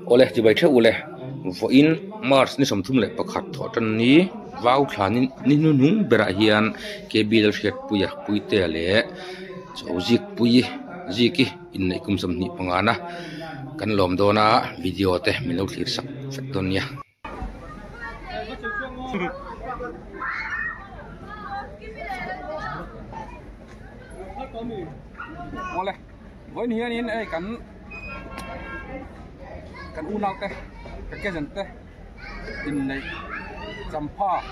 ole ti bai the ule vo in March ni somthum le pakhat tho tan ni vau thlan ni nu nung bera hian ke bil shet puya puite le chozik pui ziki in nei kum sam ni pangana kan lom dona video te milo thlir sak fek don nia ole với hiền in ai kan unau te ke jan te in nei champa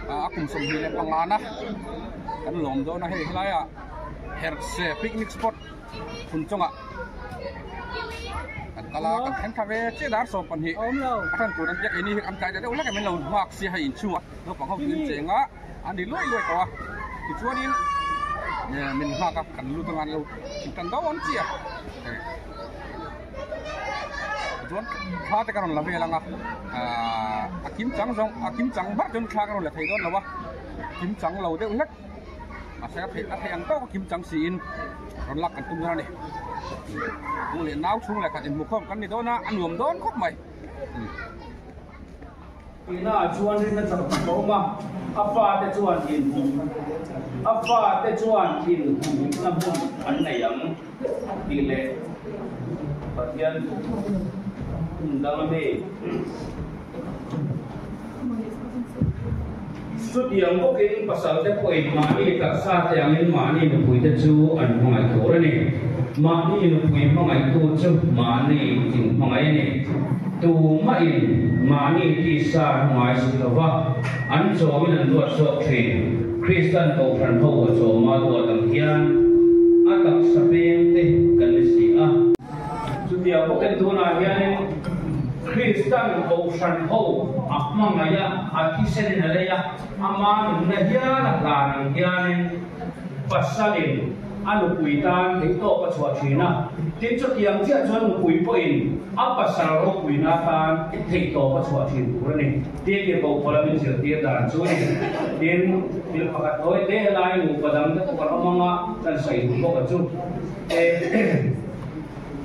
akum som hi le pangana kan lom do na he hlaya herse picnic spot phun chonga kan kala kan khen khave che dar so pan hi kan tu ran jak ini am kai da ula ka men lo mak si ha in chu lo pang ho tin chenga ani loi loi to ti chuaninเนี่ยมันมากครับกันรู้ตั้งงานเรากันต้องวันเสียจนข้าแต่กันเราเวลาอ่ะอากิมจังจงอากิมจังบ้าจนข้ากันเราเลยด้วยนะวะกิมจังเราเดี๋ยวเล็กอาศัยเพจอาศัยอันโตกิมจังซีนเราลักกันตุ้มนั่นนี่กูเลยน้าวชุ่งเลยกันอินมุขกันนี่โดนนะอันหลวมโดนครบไหมปีหน้าชวนที่นั่นจะโตมาอาฟ้าแต่ชวนอินอาฟ้าแต่ชวนอินน้ำบุญอันไหนยังดีเลยปฏิญาณดังนั้นสุดyang mungkin pasal terpoin mani tak sah yang ini mani nepui tercu an mengai koran ni mani nepui mengai tu cu mani ting mengai ni tu main mani kisah mengai sulawa an jawin an dua sok train Kristen kau kan tahu jawma dua tangkian atak sapeng teh kanisia sudah yang mungkin tu nak yang Kristen kau kan tahu apa maya hati senilaya aman nahya lan hianin pasalin anu puitan hito paswa china tin chu yang chia chuan pui poin apa saro puina tan hito paswa chin turani tie ke ko polamin sir tie dan chu tin til pakat oi te lai nu padam ta ko amanga tan sai ko ka chu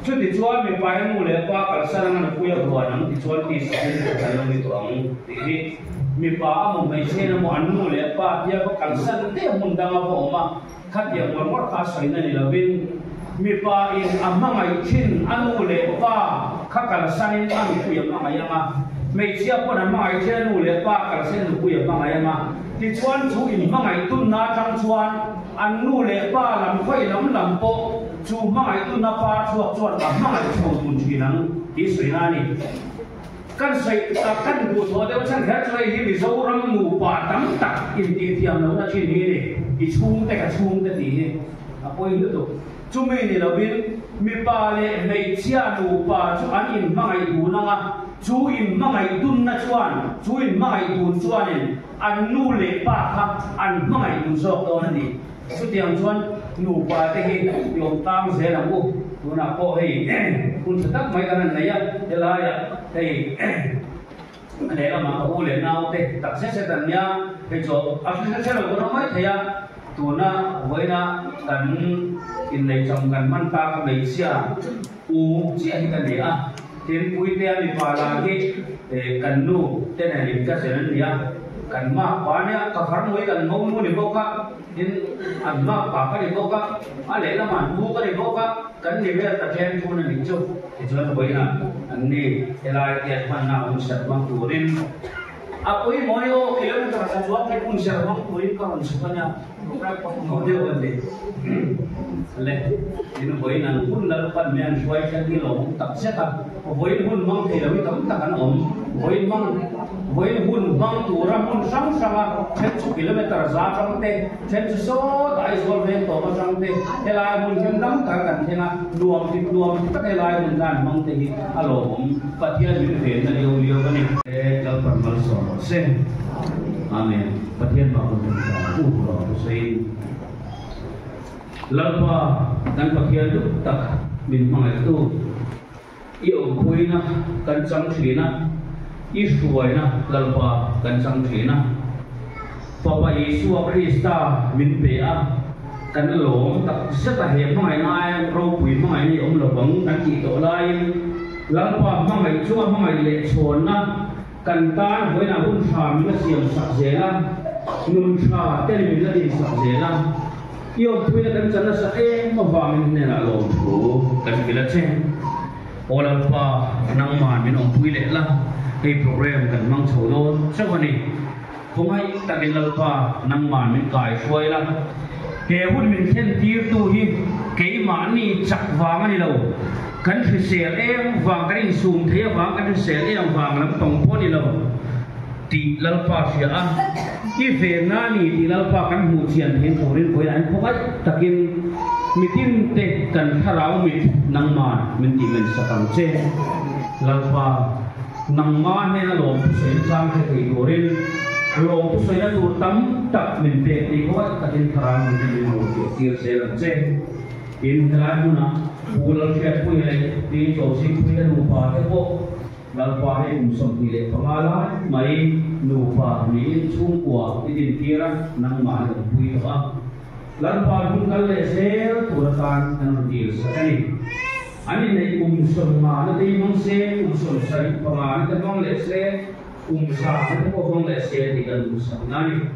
chu ti chuan mi pai mu le pa kal sarang na puya buanang ti chuan ti sai ka lo ni to ang ti mi pa mo mai chena mo anu le pa dia ko kal san te mun danga ko ma khat ya mo mor kha sai na ni lovin mi pa in amangai chin anu le pa kha kal san in an ku ya ma ya ma mai sia ko na mai chen anu le pa kal san ku ya ma ya ma ti chuan chu in mangai tun na chang chuan anu le pa lam khoi lam po chu mangai tun na pa chuak chuan ma mangai chu tun chinang ti sui na ni kan sai kan bu tho de chan kha chai hi mi zo ram nu pa tam tak in ti thiam lo na chin ni ni chung te ka chung te ti ni a poi lu to chu me ni lo bin mi pa le mei chia nu pa chu an in mangai bu na nga chu in mangai dun na chuan chu in mangai dun chuan in an nu le pa kha an mangai dun zo to na ni chu tiang chuan nu pa te hi yom tam se la bu tu na po hei kun tak mai kan na ya de la ya hei để làm mà u liền nào thế đặc sẽ tận nha cái chỗ áp sẽ là nó mới thấy à tụ na với na cần in này trong cần man ta cái mấy xia u chỉ anh cần gì à tiền quý tiền thì phải là cái cần nu thế này thì cái sẽ là gì à cần mà quá nhá cả phán mới cần ngô nu thì vô cả nên ăn mà bà cái thì vô cả à lấy làm ăn mua cái thì vô cả cần gì bây giờ tập trên thu này mình chụp thì chúng ta bây giờ anh đi cái lại tiền phần nào cũng sẽ mang tủ lên à quý mỗi ô km là chuột thì cũng sẽ mang tủ lên còn số nha không tiêu vấn đề lên thì nó bây giờ cũng là phần miền xuôi trên cái lỗ tập xét tập với hun mang thì là mới tập tập ăn ổn với hun mang tủ ra hun sáng sáng trên số km ra trong thế trên số đại số về tổ vào trong thế cái lại hun thêm lắm cả cảnh thế là luồng tất cái lại hun đàn mang thì alo cũng phát hiện những việc là điều cái này để cho phần mal sổ sen amen phát hiện bảo chúng ta u lo sei lalpa dan pakaian tu tak memang itu yêu khui na kancang china isuai na lalpa kancang china Papa Yesus Krista min pea kan lom tak seta he mai nai ro pui mai ni om lo bang kan ki to lai lăng pa mang ngày chúa mang ngày lệ chốn na cần tan với nào hun thà mình là xiêm sạc dễ la nun thà tên mình là đi sạc dễ la yêu thuê cần chân là sạc em mà vào mình nên là lồng thủ cần phải là chen ô lăng pa năng màn mình ông thuê lệ la cái program cần mang sầu đôn chắc vậy nè không hay ta cái lăng pa năng màn mình cài xuôi la cái hun mình khen tiệt tu hi cái màn này chặt vàng này đâu kan fi sel em vàng kan in sum thea vàng kan fi sel em vàng lam tong pon ni lo ti lalpa sia a i ve na ni ti lalpa kan hu chian hen thorin koi an khowai takin mitin te kan tharau mit nang ma min ti men sakam che lalpa nang ma he na lo se chang the thei thorin lo tu se na tu tam tak min te ti khowai takin tharau min ti mo ti se lam che in thalai mu na pulau siap pun yang di Josi pun yang lupa itu lupa ini musuh pilih pengalaman mai lupa ni sungguh ini kira nang mana pun itu lupa pun kalau lesel turkan nang dir sekali ani ni musuh mana di musuh musuh saya pengalaman kalau lesel musuh itu kalau lesel tidak musuh nani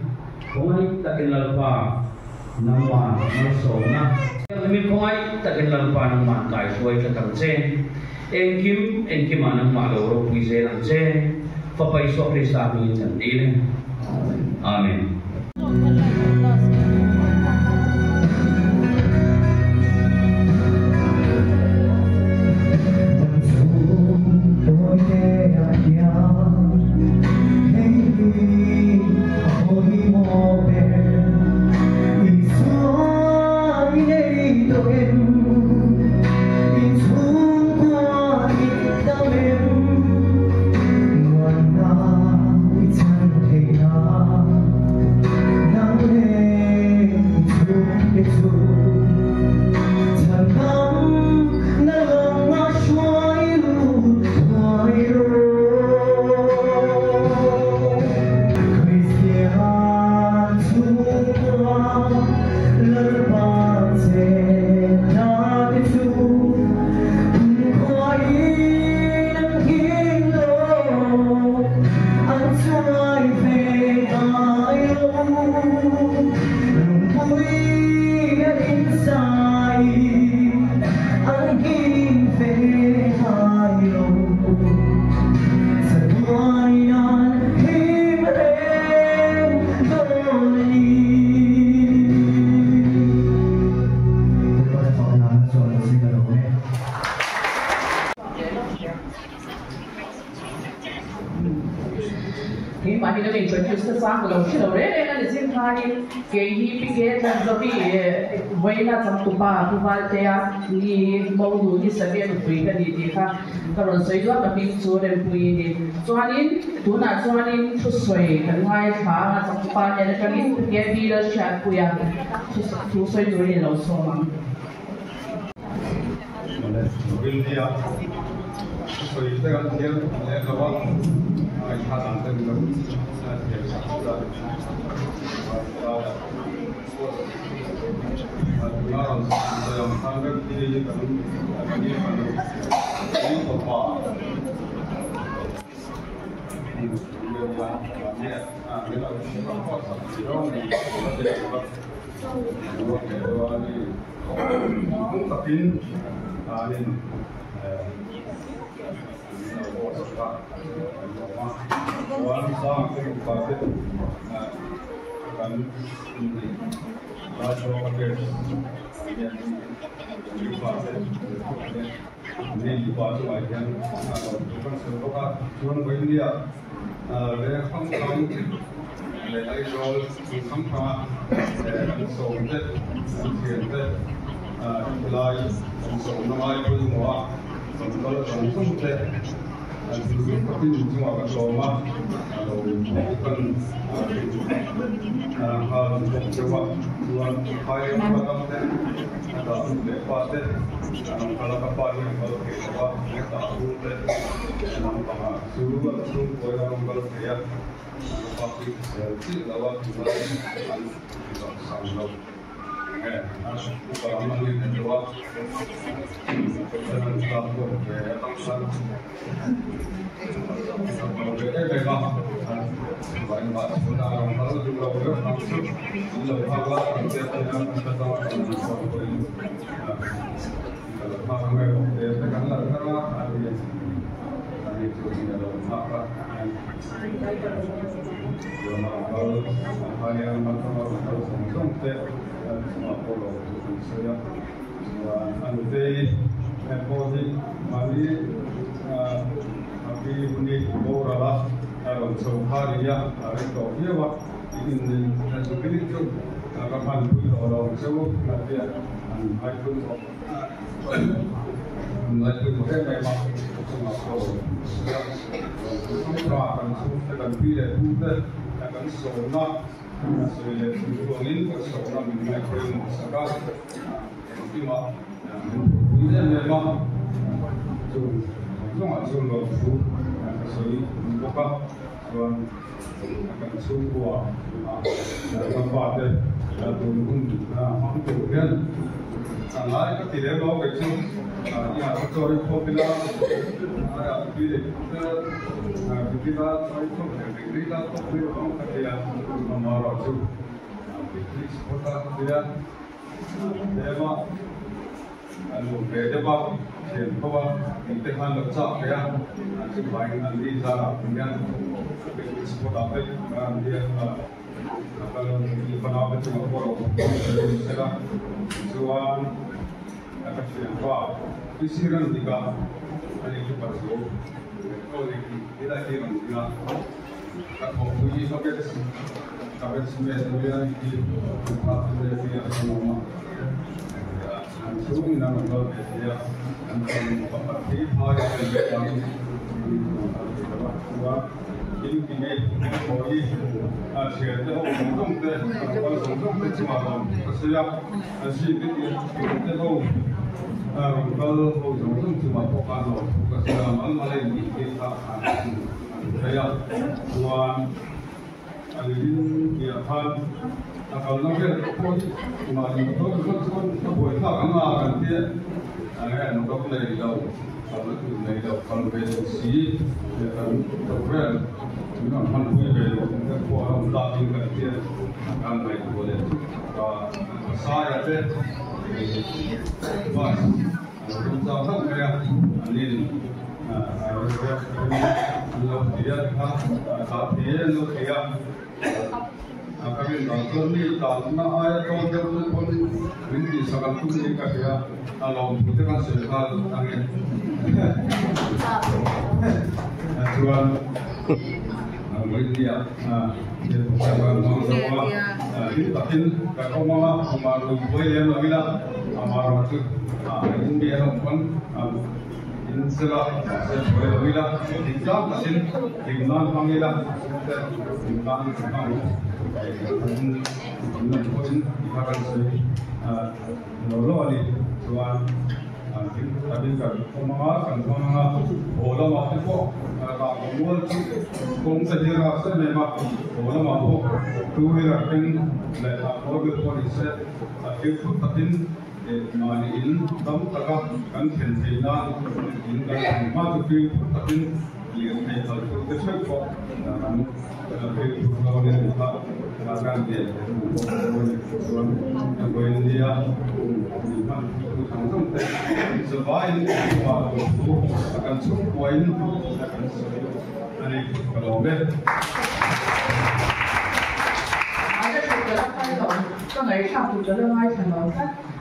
kau tak kenal lupa nama musuh na mình không ai ta cái lần bàn màn cải xuôi cho thằng xe em kim mà nâng mà đầu rồi quý làm xe và phải so với sa mình chẳng đi lên amen ni mong ni sabian pui ka di ka karon soi do ka pin chu den pui ni chuanin tuna chuanin thu soi kan ngai tha nga chak pa ne ka ni ke bi la chat puya thu soi do ni lo so ma will dia soi te kan dia ne ka wa ai tha tan te lo sa ke sa da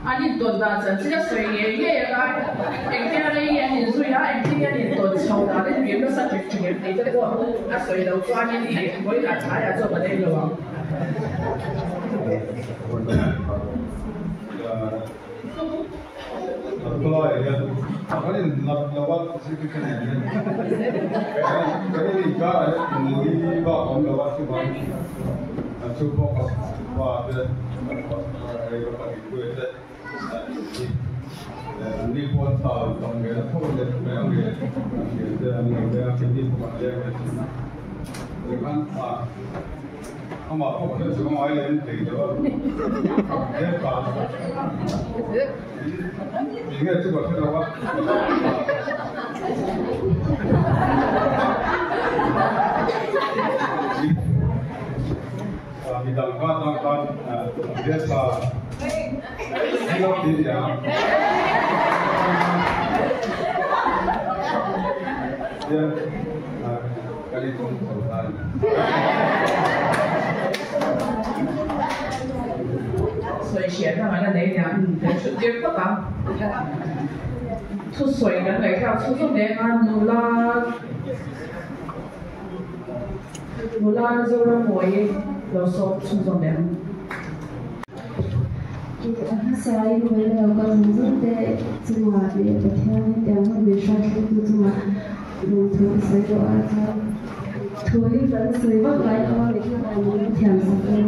anh tuần ta chân chỉ là水爷爷啦，人家的爷年岁啦，人家年多抽啦，你原都是直接你这个啊水都抓你你，我一打茶呀做不得了啊。Kalau ya, apa ni lawat sedikit ni. Kalau nikah ada ini bawa lawat tu bawa, cukup bawa ada apa itu ada. Ni pun tahu kalau dia pun dia memang dia ni pun dia 你看啊，他把我这什么玩意儿给了，别搞，你看这个看到吗？你等看，别搞，这个别讲，别。kali pun sultan. Sợi xiên ra là đấy nhá, cái chuyện tiếp tất cả. Thu sợi cái này theo thu giúp đấy ăn nô la rồi là muối, rồi sốt thu giúp đấy. Saya ibu bela kalau mungkin semua dia bertiang dia bisa itu semua untuk saya doa thôi vẫn sưởi vắt lại đó để cho bạn thèm sạch lên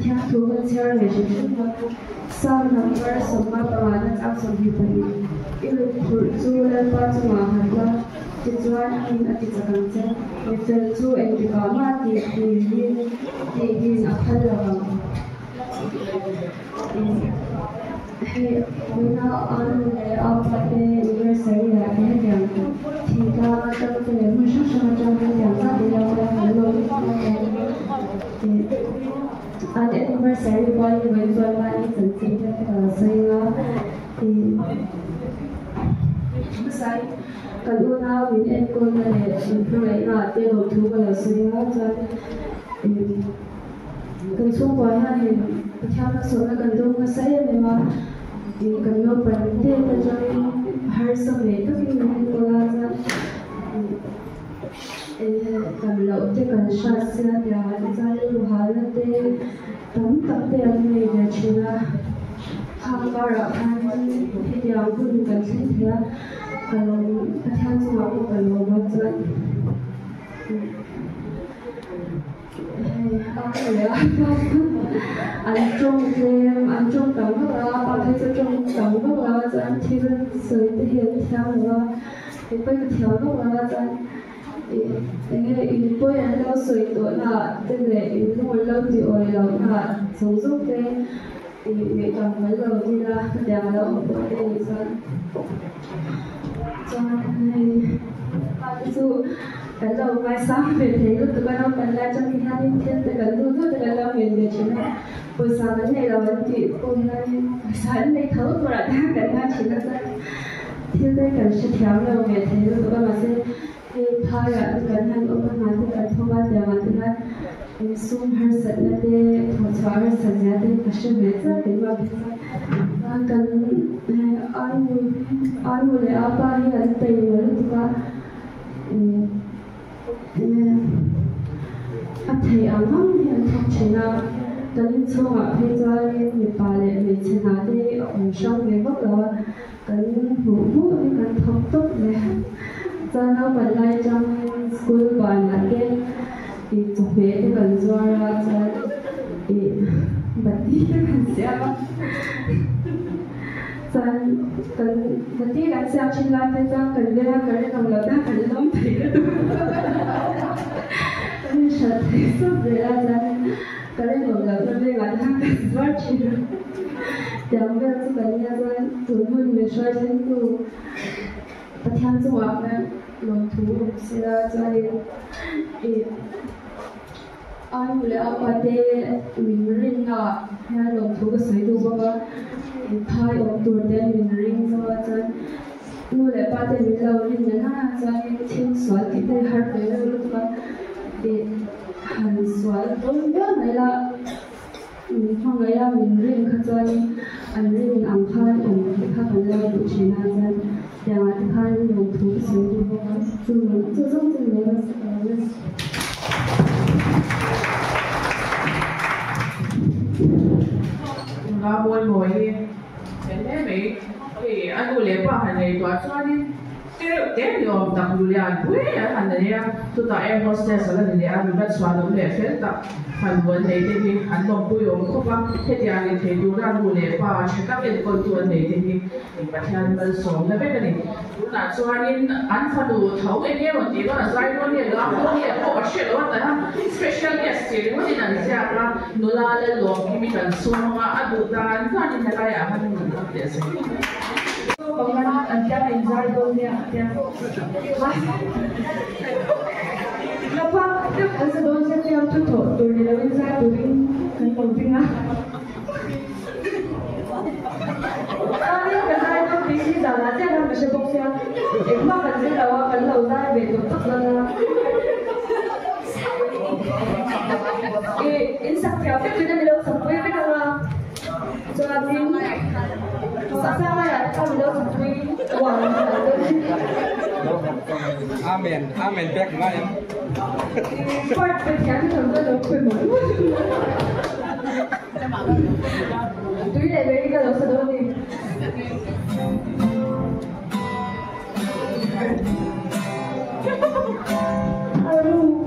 theo thu vẫn theo người chỉ sau number số ba ba là áp dụng như vậy yêu chu lên ba chu mà hạt là chỉ chuan in ở chỉ cần chơi để chơi chu em chỉ có mà thì nó thay đổi when on the anniversary là cái điểm thì ta trong cái điểm mới sắp trong cái điểm ra thì đâu có phải luôn on the anniversary qua như vậy rồi mà đi dẫn chỉ cho xây nó thì sai cần u nào mình em con này improve lại là tiêu đầu thu vào xây nó cho cần xung quanh thì theo các số là cần đúng nó xây nên mà thì cần nó phải thế là cho hai số này tất nhiên là ra cần lậu thì cần sát xe thì là ra lưu hà là thế tấm tập tiền này để chỉ là hàng bao rồi hàng thì điều cũng cần thiết thế cần theo số cũng cần một bao giờ anh trong tổng hợp là bạn thấy trong tổng hợp là anh thì vẫn sợi thể hiện theo là thì bây giờ theo là anh thì bây giờ nó sợi tuổi là tức là nó lâu thì ôi lâu là sống giúp cái thì người chồng mới lâu thì là đang lâu tuổi thì sao cho nên ví dụ cái đầu mai sáng về thế lúc tụi con cần lại trong khi hai thiên tụi con luôn tụi con làm việc để chuyện này buổi sáng đến này là vẫn chị buổi sáng này thấu rồi lại đang cần hai chuyện đó thiên đây cần sẽ theo lâu về thế lúc tụi con mà sẽ thay là tụi con hai ông con nói tụi con thông qua để mà tụi con sum hơi sạch là để thổi xóa hơi sạch ra để có sự biết rất để mà biết cần ai muốn để apa hay là tiền mà lúc tụi con thầy áo mong thì anh học chỉ là cần cho họ hay cho người bà để mình chỉ nói đi ở trong cái bước đó cần ngủ ngủ cần thông tốt này cho nó bật lại trong school còn là cái thì chụp về thì cần cho thì bật đi cái cần xem cần bật đi cần xem trên live bây giờ cần biết cái đồng là ta cần nắm thấy cái tôi sợ thấy sốt về là cái này đồng là tôi biết là ta cần phát triển chẳng biết tôi cần nhà tôi tụi mình về xoay trên tụ và theo dõi cái lòng thú sẽ ra cho thì ai muốn lấy apa để mình ring là hay lòng thú cái sấy đủ bao thay ông tuổi để mình ring cho chân nuôi lại ba để mình lâu ring nữa ha cho thiên soạn thì đây hai cái lúc mà thì hành soạn tôi nhớ này là không ấy là mình ring khá cho anh ring ăn khai ông khá phần lâu đủ chỉ là chân để mà thứ hai lòng thú cái sấy đủ bao chứ mình chưa giống như này là và buồn ngồi thì thế này thì anh có lẽ qua hàng này tỏa xóa đi Dia diom tak lulian, boleh ya, anda dia tu tak air hostess lah dia, bukan suatu level tak, handuan dia ni, handom puyom, kapa, dia ni tiduran boleh, pa, cakap dia kontuan dia ni, impatian bersong, tapi kan ni, nak soalin anfadu tahu ini orang dia orang saya orang dia orang dia, oh shit, orang dah special guest dia, orang dia nanti siapa, nolale lom, kimi kan semua adutan, kan ini kaya, kan ini biasa. Pengen anda enjoy dunia dia. Kenapa? Dia asal dosa dia tu tu dia lebih saya turing kan penting ah. Kali kerana itu bisi jalan dia kan masih boksia. Ekma kerja lawa kan lawa saya betul tak lah. Insak siapa kita bilang sampai ke dalam. Soalnya sama ya, kami dah sampai wah. Amen, amen, back line. Part berjalan sampai dokter mana? Tu ini lebih kalau sedang ni. Aduh,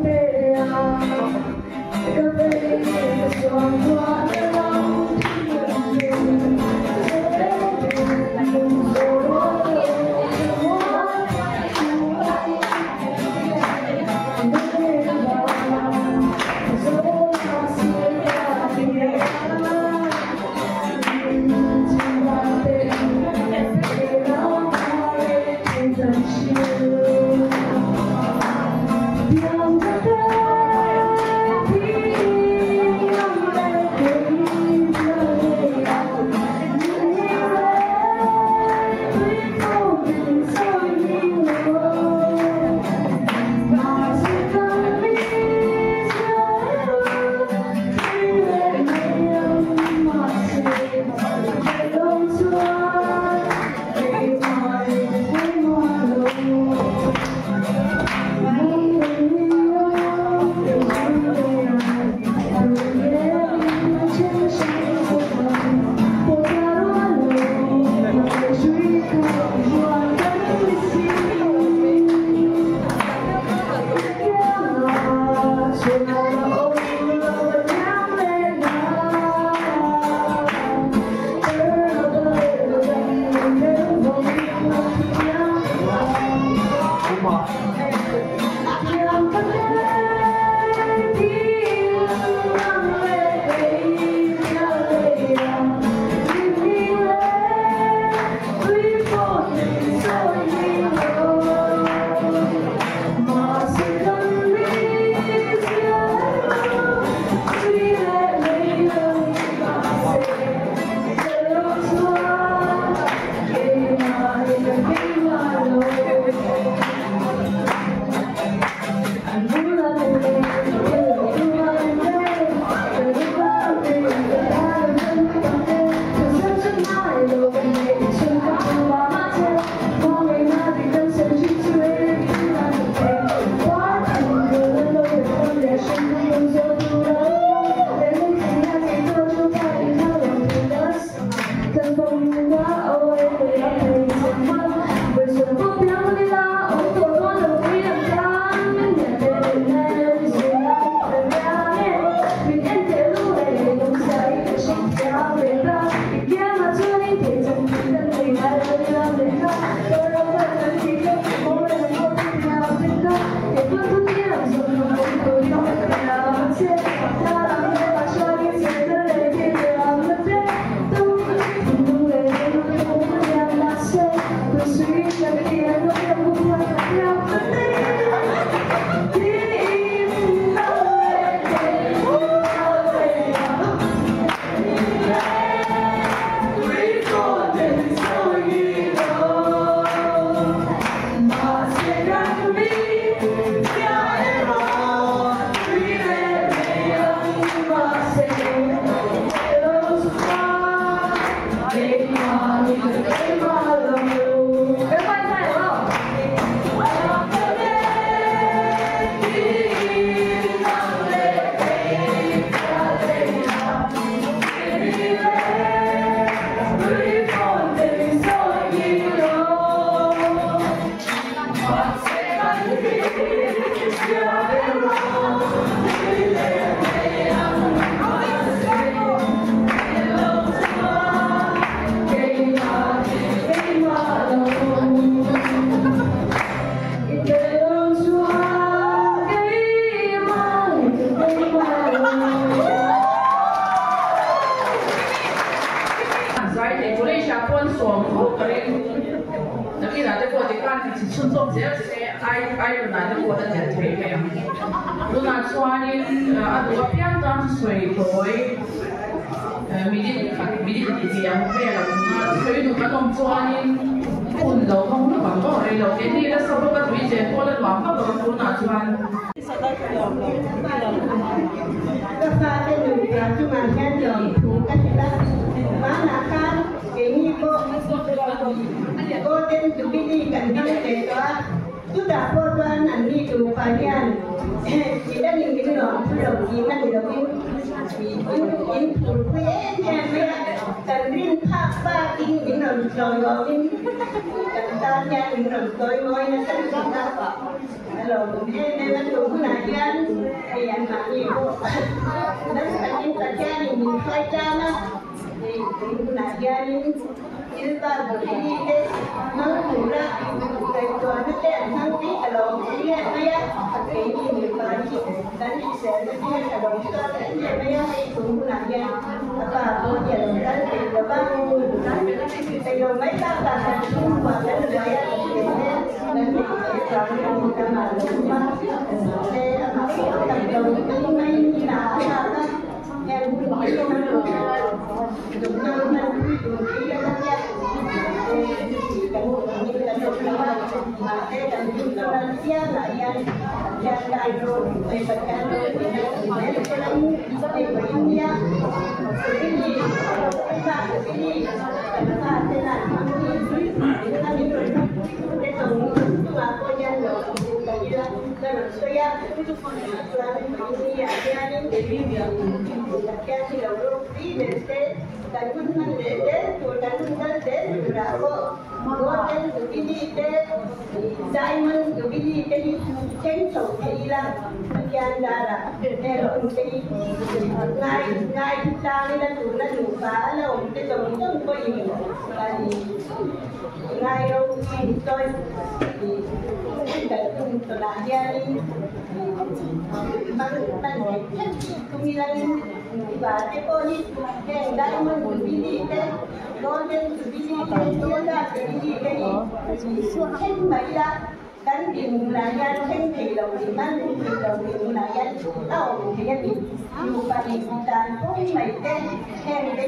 ดีการที่ชุนส่งเสียไอ้เป็นนายตัวนั้นจะเทไปยังดูน่าชวนนี่ตัวเพียงตอนสวยโดยมีดีอย่างเปรี้ยวน่าสวยดูกันตรงชวนนี่คุณเราต้องรู้ก่อนว่าเราเดี๋ยวนี้เราสรุปกันวิจัยพอแล้วว่าก็ต้องรู้น่าชวนก็ฟาเป็นหนึ่งการที่มาแค่ยอมถูกกันแล้วมาหนาคันเอ็นี่ก็เต้นจุดนี้กันที่เด็กว่าทุกอย่างพอว่านั่นนี่ดูไปยันที่ได้ยินกันหรอที่เรากินนั่นเรากินถูกเพื่อนแค่ไม่กันรินภาพบ้ากินกินเราจอยเรากินกันตาแย่กินเราจอยน้อยนั่นกันก็ได้ป่ะเราในมันดูขนาดยันยันมาอีกนั่นกันยิ่งกันแย่ยิ่งมีใครจ้านะขนาดยันยิ่งบ้านแบบนี้เด็กมันถูกละแต่ตัวนั่นแหละทั้งที่เราเนี่ยไม่ยากแต่ยิ่งมีบ้านที่นั่นที่เสียเนี่ยเราก็เนี่ยไม่ยากให้สูงขนาดยันป่าตัวใหญ่นั่นเป็นแบบว่าแต่เราไม่ตั้งการทุ่มกว่านั้นเลยเนี่ยนั่นเป็นเราไม่ทำงานลงมาแต่เราไม่มีหนาค่ะแค่ผู้หญิงมันดูมันดูที่นั่นเนี่ยกันนี่กันตรงนี้มาแต่กันที่เราเสียหลายอย่างได้โดนไปประกันเลยเนี่ยแต่เราไม่ไปเนี่ยสิ่งนี้ไม่ทราบสิ่งนี้แต่ทราบแต่ละครั้งนี้ท่านนี้ได้ตรงนี้มาก็ยังเหลือกันอยู่แล้วส่วนใหญ่ทุกคนเราไม่มีอะไรที่เดียวแค่ที่เรารู้ที่เด็กกันคุณมันเด็กตัวกันคุณนั่นเด็กเราก็ตัวเด็กตัวนี้เด็กใจมันตัวนี้เด็กเช่นสองทีละการดาราแต่เราเป็นง่ายที่ตานี่เราตัวนั้นอยู่ฟ้าเราจะต้องก็ยิ่งง่ายเราตัวแต่คุณตัวนั้นยังมันมีอะไรบ้างแต่ก็นี่แค่ได้มันบุญวิธีแต่ก็เป็นบุญวิธีแต่ตัวนั้นเป็นวิธีแต่ช่วยให้ไม่ละกันดินนายยันเช่นที่เราดินนั่นที่เราดินนายยันเอาที่ยันอยู่ปฏิบัติการก็ไม่แต่แค่ได้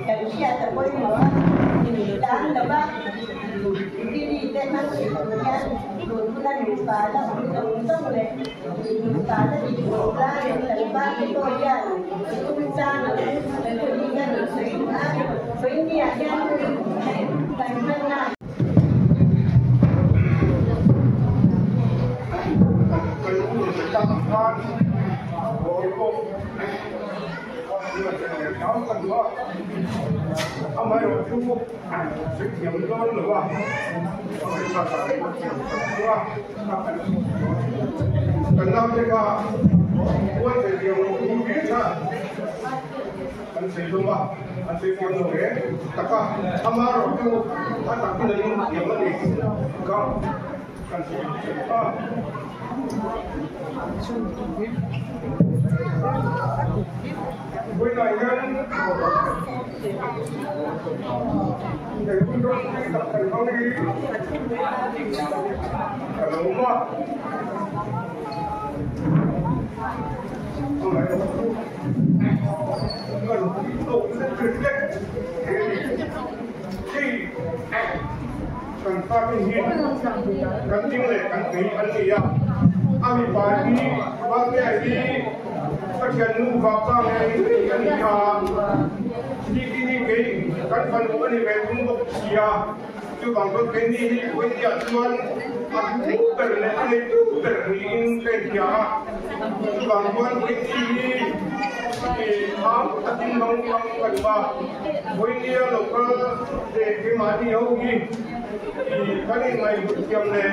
แต่เชื่อแต่ก็ยังว่าดังแต่ว่าวิธีแต่นั่นที่เรายันโดนผู้นั้นอยู่ฝ่ายแล้วต้องเลยอยู่ฝ่ายแล้วอยู่ฝ่ายแต่บ้านที่ก็ยันคุณจ้าเนี่ยเป็นคนที่ยันสวยนะสวยเนี่ยยันแต่ไม่น่าทำไมเราถึงสึกเถียงกันหรือว่าทำไมภาษาเถียงกันว่ากันน้ำเด็กว่าว่าจะเถียงรู้ดีนะอันเสียงว่าอันเสียงรู้เองแต่ก็ทำไมเราถึงถ้าตัดที่นี่เถียงกันอีกก็กันเสียงว่าวันไหนกันเด็กผู้ชมที่ตัดสินเขาดีแต่เราว่าทำไมเราเงินตกขึ้นเล็กที่กันฟ้าไม่เห็นกันจิ้งเหล็กกันตีอันนี้อ่ะอามีปานีว่าแก่ดีก็เขียนรูปภาพในอันนี้อ่ะที่นี่เองกันฟันหัวนี่เป็นมุกเสียจุดบางคนเป็นนี่วันนี้ชวนอันนี้เป็นอะไรตู้เป็นนี่เป็นยาจุดบางคนเป็นที่ทำตัดทิ้งบางกันว่าวันนี้เราก็เด็กมาที่เขาอีkan ini mai bukan le,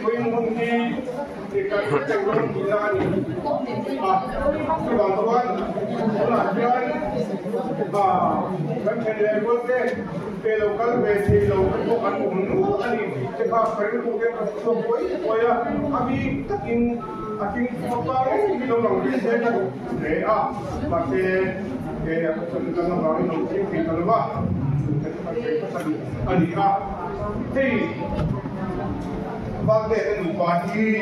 poin mungkin dekat cakap kita ni, bantuan, pelajaran, kan level ke lokal besi lokal bukan umum, ani cakap perlu bukan sesuatu, saya kami takin aking apa ni kita orang besi kan, masih aku sedang orang ini kita lupa, ani thì và để người quản lý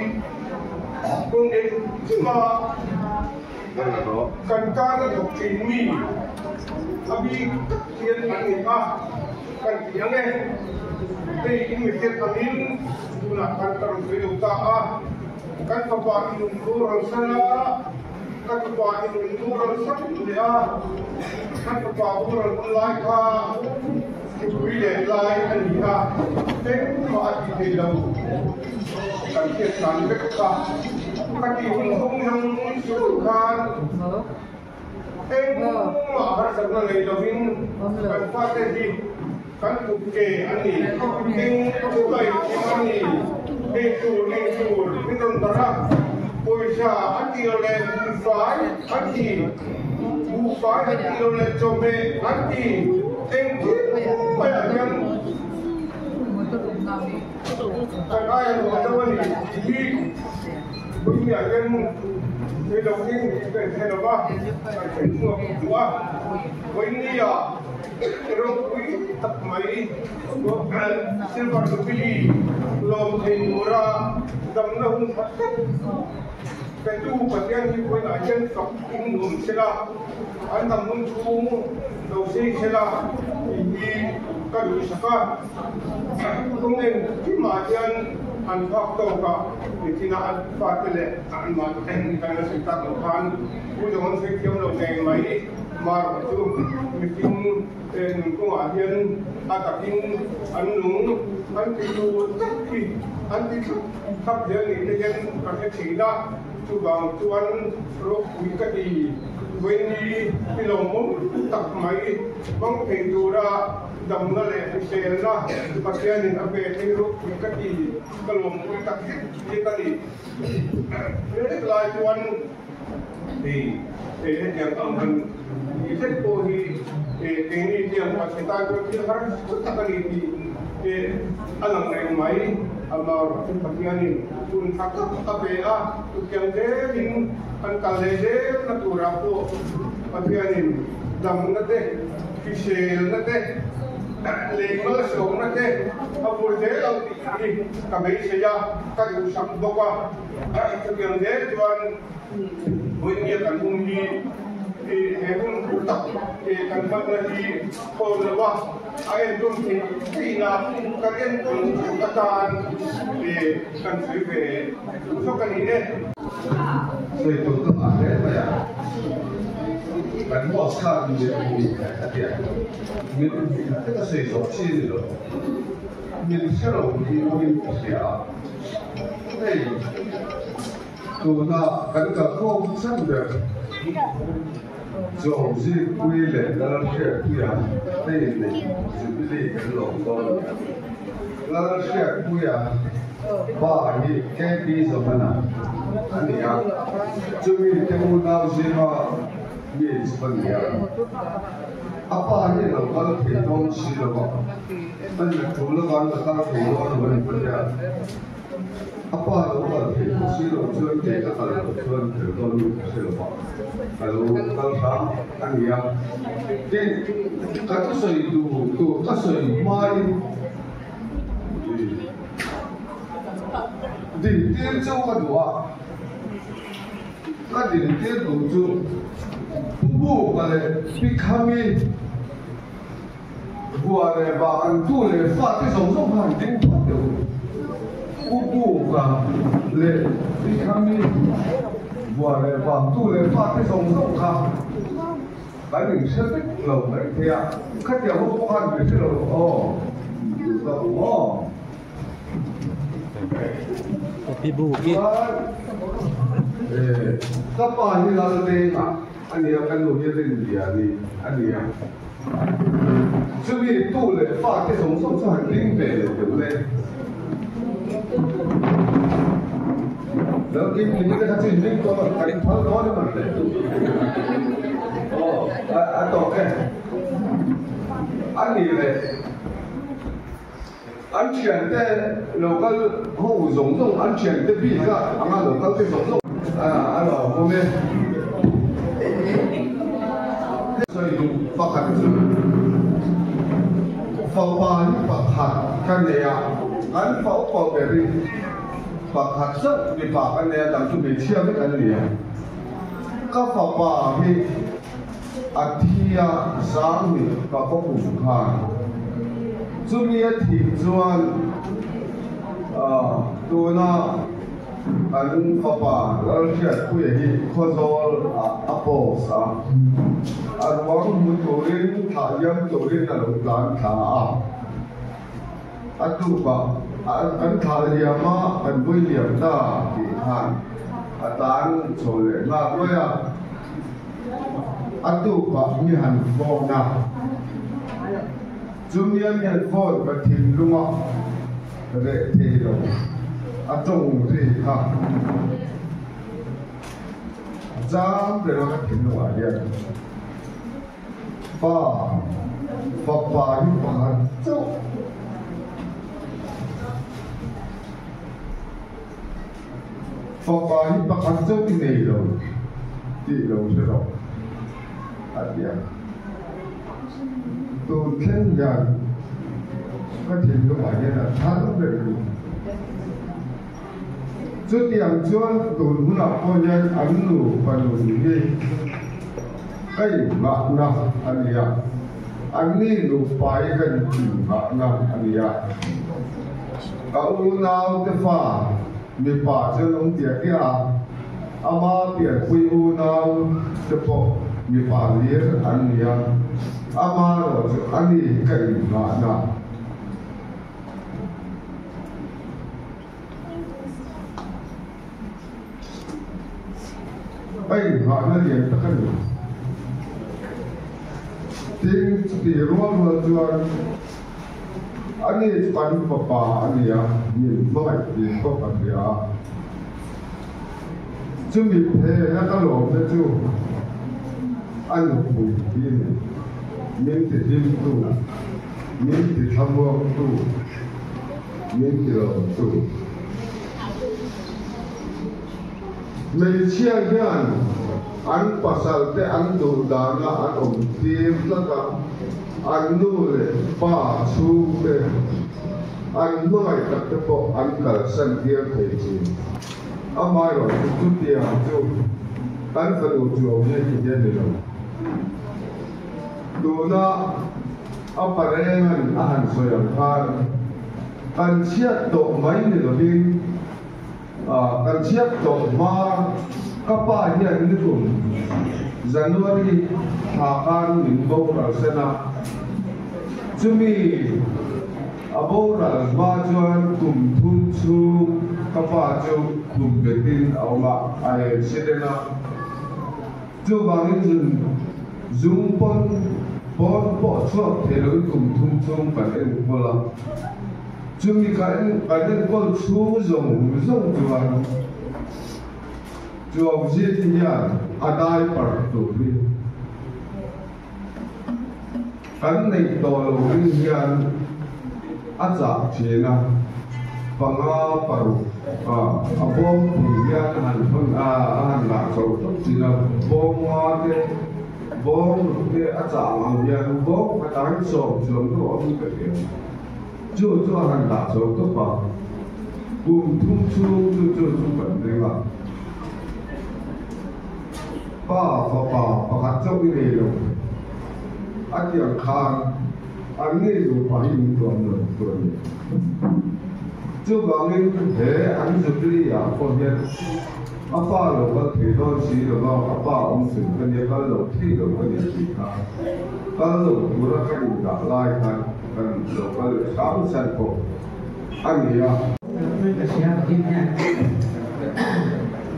công nghệ chứ mà cần ca nó thuộc chính mình abi thiên anh người ta cần tiếng nghe thì người thiên anh in là cần cần phải đầu ta cần phải quản lý đúng rồi sao cần phải quản lý đúng rồi sao để cần phải quản lý đúng rồi lại ha quý để lại anh đi ha thế mà anh thì đâu cần thiết làm việc cả các chị không năng suy khăn em mà har sabna lấy đầu tiên cần phát cái gì cần cụ kê anh đi em chú bảy anh đi em chú cái đồng đó ôi cha anh đi lên phải anh đi bu phải anh đi lên cho mẹ anh đi em biết phải là nhân cái ai mà đâu anh đi bây giờ nhân cái đầu tiên cái thế nào ba cái mua mua với nia rồi quý tập máy có ăn silver rupee lồng thìn ra đầm nó không phát cái tu bát nhân như vậy là chân sọc kinh ngùng sẽ là anh tầm không chú đầu tiên sẽ là thì cái đối sắc không nên khi mà chân anh phát tàu cả thì nó anh phát cái lệ anh mà anh cái nó sẽ tác động han bây giờ anh sẽ kiếm được ngày mấy mà chú mình cũng ở hiện tập kinh anh nung anh thì tu tất khi anh thì sắp giờ này thì anh phải chỉ ra chú bảo chú anh rồi quý cái gì với đi cái lồng mông tập máy băng thể tu ra đầm nó lại xe ra bác sĩ nên ở bên cái lúc cái gì cái lồng mông tập cái gì cái lại chú anh thì yang akan disebut pohi ini yang masih tahu kita harus tetap di alam yang mai amar bagian ini pun fakta apa yang jadi angkal jadi natura po bagian ini dam nade fisel nade legal show nade abur deh ini kami saja kadu samboka yang jadi tuan Bunya kan bumi hebun utak kan lagi polwa air dum tina kalian pun katan kan sebe so kan ini so itu tuh ada ya kan bos kan di ya kita sih so sih loh ini sekarang ini ya tôi ta cần cả không xác được rồi gì quy lệ là sẽ quy à đây này chỉ biết cái lỗ đó là sẽ quy à ba cái cái gì mà nè anh đi à chúng mình cái môn nào gì mà biết phân biệt apa ini loh kalau kita sih loh kan kalau kalau kita kita apa loh thì sih loh chơi cái cái là chơi từ tôi sẽ là bảo kalau kalau anh đi à cái sợi tu cái sợi mai đỉnh tiên châu cái đồ cái đỉnh tiên đồ châu bu cái bị kami buat le ba anh tu le phát cái sống sống hàng tiếng phát được bu cái le bị kami buat le ba tu le phát cái sống sống hàng cái mình sẽ biết lâu đấy thì à khách hàng không có ăn được cái lâu được đâu Ibu ki. Kapal ni lalu ni, ani akan lupa dia ni, ani ya. Jadi tu le, faham ke semua tu hanting bela tu le. Lalu kita kasi hanting tu, kali hal mana mana tu. Oh, atau ani le.安全的local 好容易安全的比较，俺们 local 的容易啊，我们所以就发展 phao ba ni pakhat kan ne ya an phao ko beri pakhat so mi pa kan ne dang chu mi chia me kan ne ka phao ba hi athia sang ni ka ko ku khan chu mi a thi chuan tu na anh papa lỡ chuyện quỷ gì khó rồi apo sa anh muốn muốn tổ liên thả yếm tổ liên là lúc làm thả anh tu ba anh thả liam mà anh vui liam ta thì han anh tan rồi mà vui anh tu ba như hành phong na chúng nhân hành phong và thiên luôn á để thì rồi trông gì ha dám để nó cái tiếng nói vậy ba những bạn trông những bạn trông cái này rồi thì đâu sẽ đâu vậy tôi khen rằng cái tiếng nói vậy là thắng được chút tiền chuan tụi nó coi như ăn nụ và nụ gì cái ngạc na anh ya anh đi nụ phải gần ngạc na anh ya cậu nào cái pha mi pha cho ông tiệt kia ama tiệt quy u nào cái bộ mi pha liền anh ya ama rồi anh đi cái ngạc na ai họ nó liền tất cả tiếng thì luôn luôn anh ấy bắn papa anh ấy nhìn nói thì có phần gì chúng mình thế nó có lỗi đấy chứ anh là phụ huynh mình thì tin tu mình thì tham vọng tu mình thì làm tu mình chia nhau anh pasal te anh tu đàn là anh ông tìm là cả anh nuôi ba su te anh nói tất cả bộ anh cả sân tiền thấy gì anh mai rồi chút tiền chút anh phải đầu tư vào những cái gì đó đồ na anh phải anh soi anh anh chia tổ mấy người đó đi anh chia tổ mà kappa hian ni kum January thakan min bora sena chumi abora ma chuan kum thum chu kappa chu kum betin awma ai sedena chu bangin jun zum pon po chuak theloi kum thum chung kan en bola chumi kan kol chu zong chuan जो जित यार अदाय पर तो भी कल नहीं तो लोग यार अचाक चेना पंगा पर अबों यार हन लाचो जिना बोंग आते बोंग के अचाक यार बोंग अदाय सोम तो अभी करके जो हन लाचो तो पा बुम थुम जो बंदेगा pakhat chau ni nei lo atiang khan an nei lo pa hi min tuam lo to ni chu bangin he an zutri ya ko he apa lo ka the do si lo ba apa om sin ka ne ka lo thi lo ka ne ki ka lo pura ka ni da lai kan lo ka sam san ko an yaไม่กระเช้ากินเนี่ย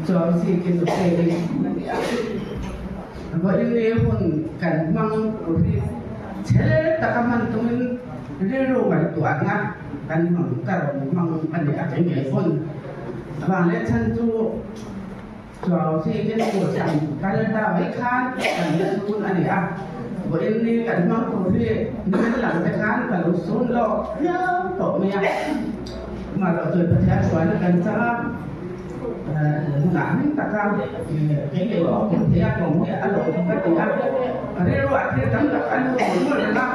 จอมสีกินสุดเองเพราะอินเดียคนกันมังโอเคเชื่อแต่ก็มันต้องเรียนรู้กันตัวนะกันมังกันมังอันนี้อาจจะมีคนบางเรื่องฉันจูจอมสีกินตัวจังการเดินทางไม่ค้านกันเรื่องคุณอันนี้อ่ะเพราะอินเดียกันมังโอเคนี่หลังไปค้านกันรู้สูญหรอกเยอะต่อเมียมาเราเกิดประชาชนกันจ้าหลานตะการcái điều đó thì ăn còn cái ăn rồi không có tiền ăn rero ati tam tak anu mo na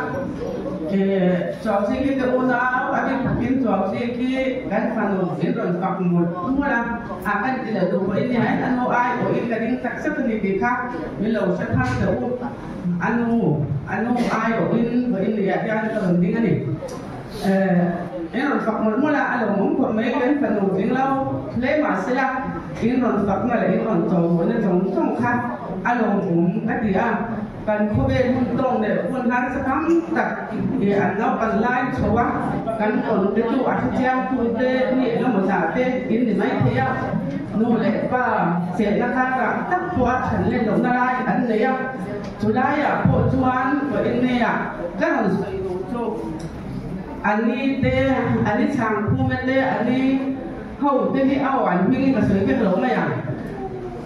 chok si ki te una ati kin chok si ki kan panu ron pak mo la akan tidak do ini ai anu ai o in kading tak sa ni bi kha mi lo sa tha de u anu ai o in ya ya ka ding ani ron pak mo la alo mo ko me kan panu ding lao le ma sila in ron pak ma le in ron to mo na tong kha alo mo ati ya kan khu be mun tong de mun han sa kam tak an no pan lai chowa kan kon de tu a chiang khu de ni la mo sa te in ni mai the ya no le pa se na ka ka tak tua chan le lo na lai an ne ya chu lai ya po chuan ko in ne ya ka han sai lo chu ani te ani chang khu me te ani hau te ni awan mi ka sai ke lo ma ya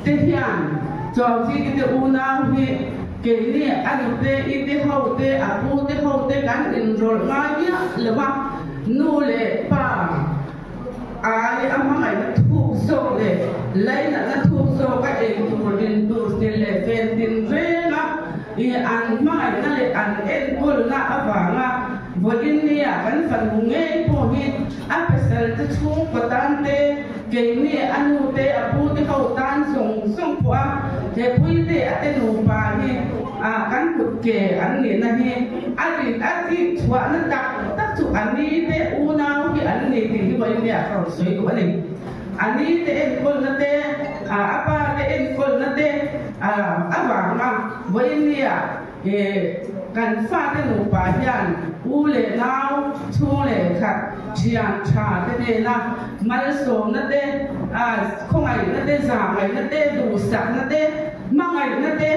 te hian cho si ki te u na hi cái này anh te ít te hậu te apu te hậu te kan in rol mai ya lewa nu le pa ai amma mai thu so le lai na thu so ka e tu din tu stil le fen din re na i an mai na le an en kol na avanga vodin ni ya kan fan nge po hi a pesel te chu patante cái này anu te apu te hậu tan song po a te pui te ate nu pa hi kan put ke an ni na hi ati chwa na tak chu ani te unau hi an ni ti hi bai ni a ro soi ko ani ani te en kol na te apa te en kol na te ava ma bai ni a kan fa te nu pa hian u le nau chu le khat chian cha te ne na mal so na te khong ai na te za ai na te du sa na te mangai na te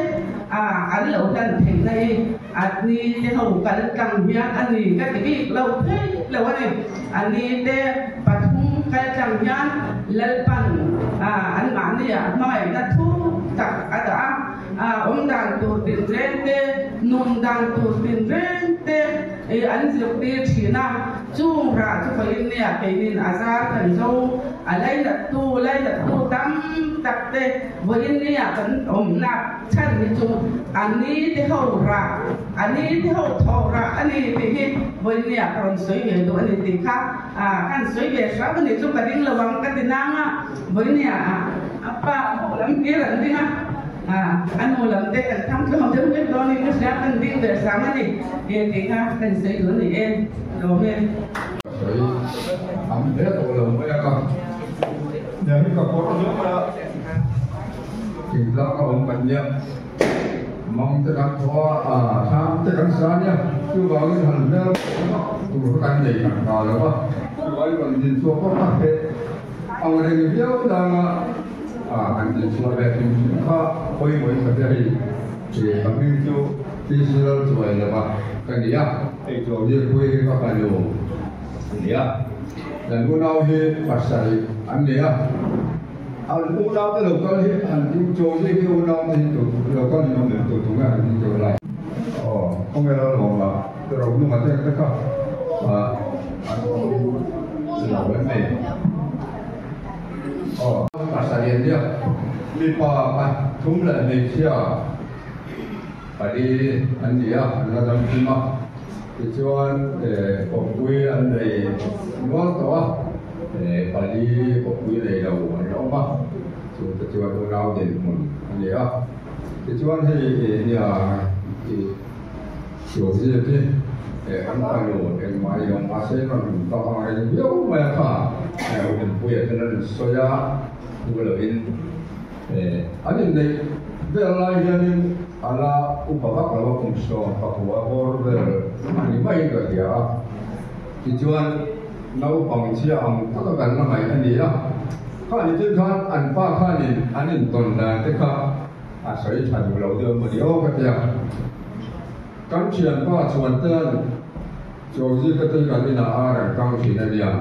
an lo dan thing nei ani te ho kan kang hian ani ka ti bi lo thei lo ani ani te pathum ka kang hian lal pan an ma ni ya mai na thu tak ada dan tu tin ren te nun dan tu tin ren te an zuk te thina chung ra chu fa in ne ke nin azar kan zo alai la tu tam tak te wo in ne kan om na chan ni chu ani te ho ra ani te ho tho ra ani te hi wo in ne kan soi ve do ani ti kha kan soi ve sa ni chu ka ding lawang ka tinanga wo in ne apa lam ke ran dinga anu lam te kan tham cho hom dem do ni ku sa kan ding de sa ma ni ti kha kan soi do ni en do me soi am de to lo me ka ya ni ka ko ro ma ki la ka om pan ya mong te kan ko tham te kan sa ya tu ba ni han me tu kan dei kan ka lo ba tu ba ni din so ko ka pe ang re ni bio da anh chị xưa về thì chúng ta quay mới thật ra thì các nghiên cứu đi sửa rồi là ba cái gì á thì rồi đi quay các bạn nhiều gì á dan u nào hi pasal anh gì á u nào cái lúc đó hi anh đi chơi cái u nào thì lúc đó nó mình tụi chúng anh đi chơi lại không nghe đâu mà rồi nhưng mà cái cái anh là vấn đề pasal dia lipa thum la nei sia padi an dia an la damtima chuan ko pui an nei no to padi ko pui nei lo an lo ma chu ta chuan do nau den mun an dia chuan hi nia chu ji ti an pa lo en mai lo ma se ma ta ma yo ma kha den pui an la so ya Bulan ani nei belai janin ala upawak lawa kumso Papua or ani mai ka dia tujuan nau pangsia ang takakan na mai ani ya ka ni tujuan an pa ka ni anin ton da te ka asai chan lo de mo dio ka dia kan chian pa chuan tan joji ka te ka ni na ara kang chi na dia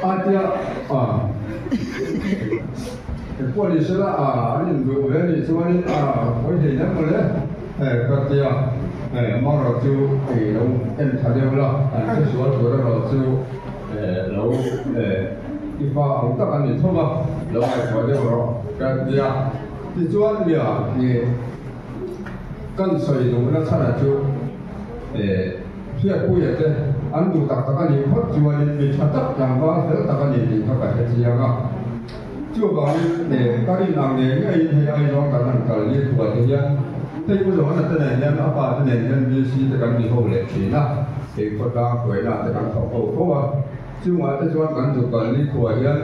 Atia polisi la ani ndo ni chuan oi de na mole ka tia ma ro chu lo en tha de la an chu so ro chu lo ifa ang ta kan ni thoma lo ai ko de ro ka tia ที่ส่วนเนี่ยนี่กันสวยดูนะท่านจูเพื่อผู้ใหญ่เนี่ยอันดูตักตะกันนี่พอจวนมีชัดตักอย่างว่าเรื่องตะกันนี่ดีเขาไปเที่ยวก็จู่บางเนี่ยก็ได้นำเนี่ยไอ้ร้องกันนั่นกันเรียกตัวเดียวแต่ผู้หลงนั่นแต่เนี่ยอาป่าเนี่ยมีสิ่งตะกันมีโหเลยทีนะเอกก็ต้องคุยนะตะกันเขาเพราะว่าจู่ว่าแต่ส่วนกันดูกันนี่ตัวเดียว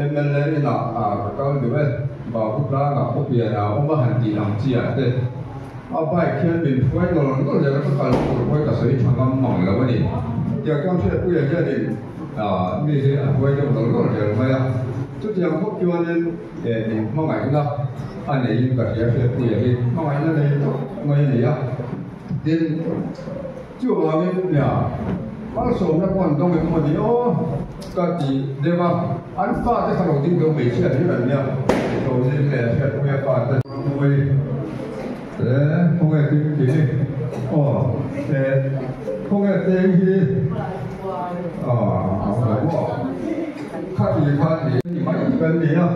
MLA นี่นะก็ดูว่าบ่าวผู้กล้ากับผู้เบียร์เราไม่หันดีน้ำเจียเด็ดเอาไปเขียนเป็นไว้ก่อนก็เลยก็การไว้กับสวยช่างก็มองแล้ววันนี้เดี๋ยวก็เชื่อผู้ใหญ่จะดีมีที่ไว้ก็ต้องก็เลยไม่อะทุกอย่างพวกจวนเนี่ยมองไงก็อันนี้ยิ่งกับเชื่อผู้ใหญ่มองไงนั่นเลยไม่เนี่ยเด่นจู่ว่าเนี่ยว่าสมนักวันต้องเป็นคนเดียวก็ดีเดี๋ยวว่าอันฟ้าที่ขนมดิ้งก็ไม่เชื่อที่แบบเนี้ยโดยที่แม่เชื่อแม่ฟ้าแต่มวยพวกแม่ดิ้งกี่อ๋อพวกแม่เต็งกี่เอาไปว่าข้าดีไม่เป็นดีนะ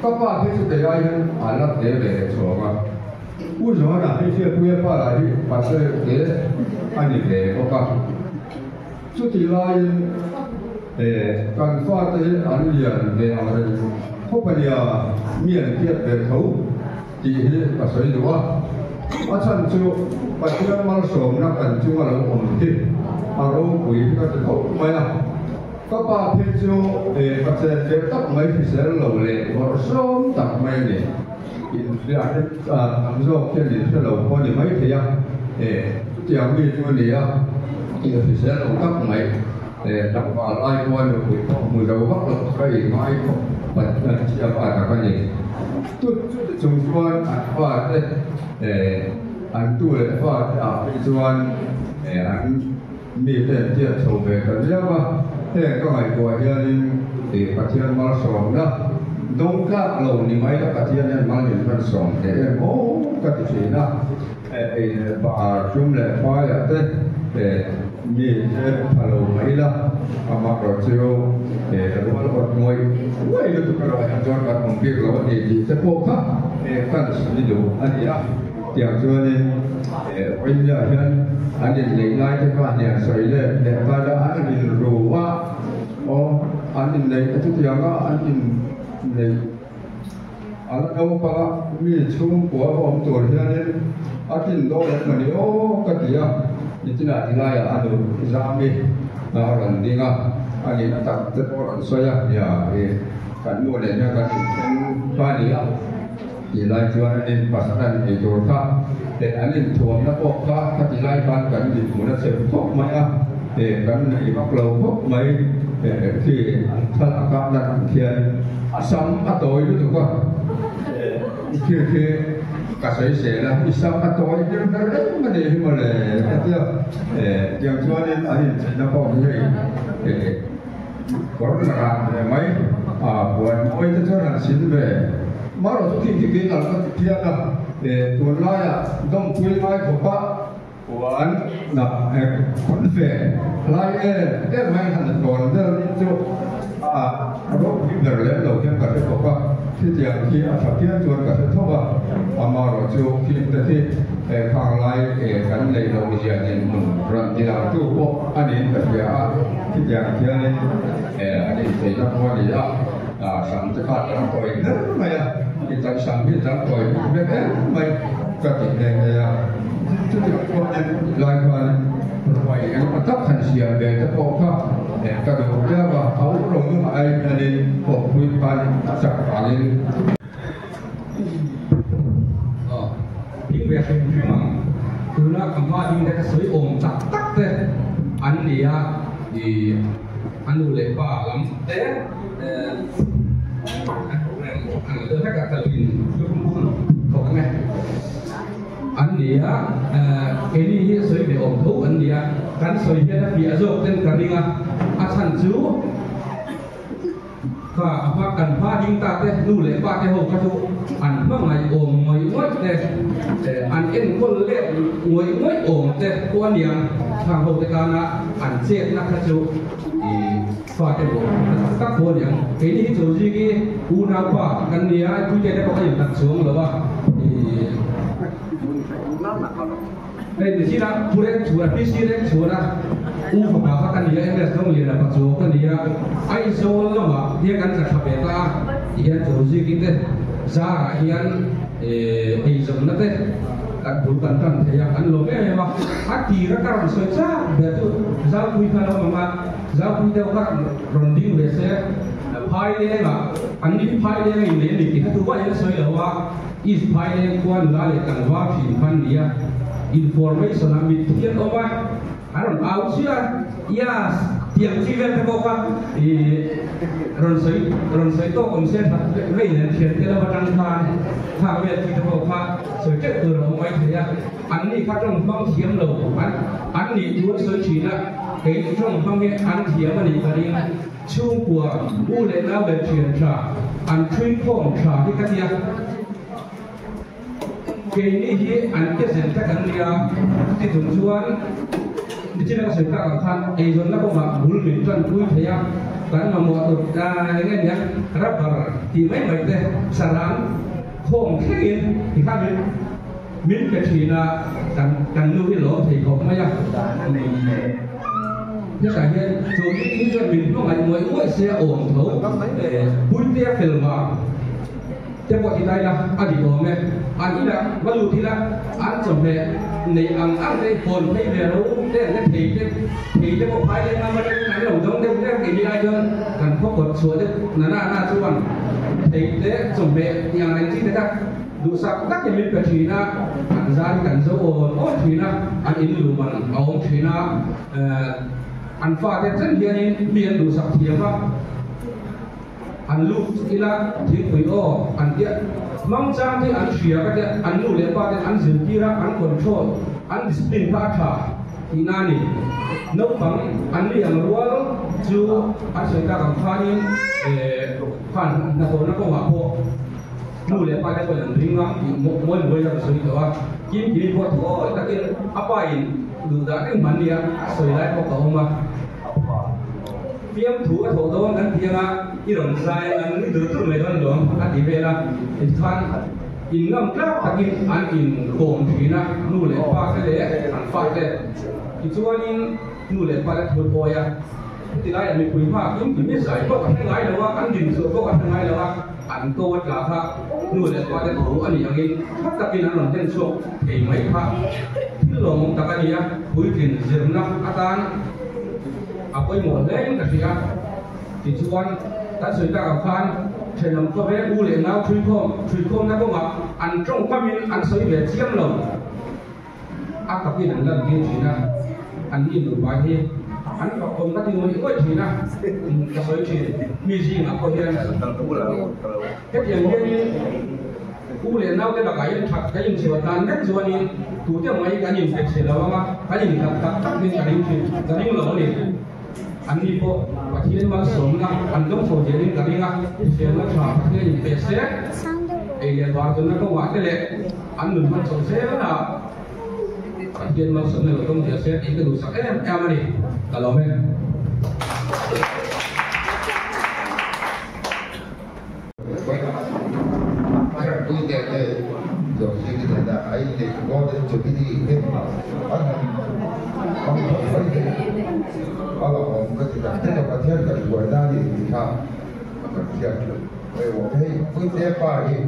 ก็ว่าที่สุดท้ายอันนั้นเดี๋ยวเลยชัวร์มาผู้ชนะที่เชื่อผู้ใหญ่ฟ้าอะไรปัจจัยเดี๋ยวอันนี้เลยก็ว่าสุดท้ายการฟาดอันเดียนเนี่ยอะไรพวกเนี่ยมีอันเทียบเป็นเขาที่ภาษาอีกว่าอาจารย์จู่ปัจจุบันมาสมนักอันจู่มาเราอมที่อารมณ์คุยก็จะเขาไม่นะก็ป่าเพื่อจู่ปัจจัยเด็กตักไม่ที่เสียเราเลยว่าสมตักไม่เนี่ยอินเดียทำโซ่แค่นี้เสียเราคนนี้ไม่เที่ยที่ยังมีตัวนี้อินที่เสียเราตักไม่ดับว่าไล่วันมือเราวักเราไปไม้ก็บัดนั้นที่อาการกันนี่ทุกจุดวันอันว่าอันตัวเลยว่าจุดวันอันมีแต่เที่ยวชมไปกันเยอะว่าก็ไอ้ตัวเดียวนี่ประเทศมาสองนะดงกล้าเรานี่ไม่ได้ประเทศนั้นมาหนึ่งพันสองโอ้ก็ที่สี่นะบาจุ่มเลยว่ามีพาโลไม่ละอามาเราเจอรู้ว่าเราหน่วยว่าอยู่ตรงนั้นเราจอดกันผมเพียงเราเนี่ยดีแต่พวกเขากันสุดดูอันนี้อย่างเช่นวิญญาณอันนี้เลี้ยงไล่ที่ว่าเนี่ยสวยเลยแต่ว่าแล้วอันนี้รู้ว่าอ๋ออันนี้ในทุกอย่างก็อันนี้ในอันนั้นก็มีชุ่มหัวผมตัวที่นั่นอันนี้โดนมันนี่โอ้ก็ดีอ่ะitu nak nilai anu Islami orang dengar ani tak orang saya ya kan mulanya kan bani nilai jualan ini pasaran itu tak dan ani tuan nak pokok tak nilai ban kan di mana sepok maya kan imak lau pok maiที่ท่านอาการนั้นเขียนซ้ำอัตโตยรู้ตัวคือkasih saya bisa atau yang terlalu mana mana kata yang tuan ini nampak ni korang mai buat oi tu orang sini be malu tu kita kalau kita nak tuan laya dom kuih mai kopa buat nak konfe laya mai hendak tuan tuเราพิจารณาแล้วเราเพียงแต่บอกว่าที่จะที่อาศัยที่จวนกับที่ทั่วอามาเราจะคิดแต่ที่ทางไล่กันในเราเรียนในมุมรันที่เราตู้พวกอันนี้แต่ที่ที่อย่างที่อันนี้อันนี้เป็นนักวันนี้สัมผัสขาดทั้งตัวเองนั่นไม่ที่จะสัมผัสทั้งตัวเองไม่ก็ติดแดงเลยที่จะพวกนั้นหลายคนไว้อันนี้ทับทันเสียเดี๋ยวจะพบเขาก็ดูเรื่องว่าเขาลงมาไอ้ในพวกคุยกันสักอะไรพิงเวียนพิมังคือนักคำว่ายิ่งได้สวยองค์จักตักเตอันนี้อันดูเลยป่าลำอันเดินถ้ากับตะลินยกมือเขาไงอันนี้ini soi be om thu an dia kan soi he na pi azok ten kaninga a chan chu ka apa kan pha ding ta te nu le pa te ho ka chu an ma ngai om moi moi te an en kol le moi moi om te ko niang thang ho te kana an che na ka chu pha cái bộ các bộ này cái này chỗ gì cái u nào pha cái này ai cũng cái đó có những đặc xuống rồi ba đây thì chỉ là phụ đến chủ là PC đến chủ là u phải bảo cái này em là không liền là bắt số cái này ai số nó mà dia kan tak sampai ta dia chỗ gì cái đấy ra hiện bây giờ nó thế bukan kan yang kan lo memang hati rakar sesuatu betul jauh pun kalau mama jauh pun dia orang ronding biasa pai dia lah andi pai dia ini ni kita tu buat yang sesuai lah is pai dia kuan lale kan wafi kan dia information ambil tiap orang aron ausia ya tiap civil terbuka ron soi to konsep lấy nên chuyện cái là bắt đầu thang về thì terbuka soi chết từ đầu mai thì anh đi phát trong băng thiếm lầu anh đi đuổi soi chỉ là cái trong băng cái anh thiếm mà đi cái đi chung của u lệ nào về chuyện trả anh truy phong trả cái gì cái này anh cái gì tất cả anh đi tuần suốt di sini saya katakan, izin nak apa bulu mintuan kui saya, karena mau tu dengan yang rapar, di mana mereka saran, khom kengin, di kami min kecina dan nuhi loh, thì không mấy ya. Thế cả hiện rồi những cái mình nó lại mới mỗi xe ổn thấu, bút tia film mà. Thế bọn thì đây là anh đi ổn này, anh đi là vẫn luôn thì là anh chuẩn bị này ăn đây hồn hay về đâu, thế là thì cái bộ phái này mà cái đầu giống cái gì ai hơn, cần có cột xuống đấy, na chú bằng, thì thế chuẩn bị nhà này chỉ thế ta, đủ sắc các cái miếng chỉ là ăn ra cần dấu ổn chỉ là ăn in đủ bằng ổn chỉ là ăn pha cái chân hiện miếng đủ sắc thiệt mà. Anh lúc ila thì quỷ ô anh tiệt mong rằng thì anh xìa cái tiệt anh lúc lẽ qua thì anh giữ kia ra anh control anh discipline phát thả thì nani nấu bằng anh đi làm ruộng chú anh sẽ ra làm pha đi phan nó có hòa bộ lúc lẽ qua thì còn riêng lắm thì mỗi người làm sự đó kim chỉ có thôi tất nhiên apa ini đủ đã cái màn đi soi lại có cầu mà phim thủ thủ đó anh tiếng iron sai anh đi từ từ mấy con đường anh đi về là thằng in ngâm clap tất nhiên anh in cồn thì na nu lệ pa cái đấy anh phải đấy thì cho anh nu lệ pa cái thôi bồi thì lại mình quý phá cũng chỉ biết giải có cái ngay đâu anh nhìn sự có cái ngay đâu anh câu là ha nu lệ pa cái thủ anhอย่างนี้ถ้าตะกินanh làm trên số thì mấy phaที่ลงตะกันเนี่ยคุยกินเสียงนักอาจารย์apa yang mau lain kerja, tujuan tak sudah kawan, channel kau boleh boleh nak cuikom nak kau mak, anjong kami an soi berjiam loh, tapi nanti dia cina, andi lupa dia, an kau mesti mau ikut cina, kau soi cina, misi nak kau dia, yang dia boleh nak dia bagai yang siapa nak jual ni, tu dia mai kan yang seksa lah, kan yang tak ni kan yang loh ni. Anh đi bộ và khi đến bao sống là anh giống phổ biến cái gì ngã thì nó chọn cái gì về xe ấy là vào tuần nó có quả cái lệ anh đừng phân số xe đó là khi đến bao sống này không về xe thì cái đủ sắc em đi cả lò men tôi nghe đây rồi khi cái là ấy thì có đến chuẩn bị đi cái anh không phảiเอาละผมก็จะได้ประเทศกับหัวหน้าดีครับประเทศเลยว่าให้พื้นที่ป่าที่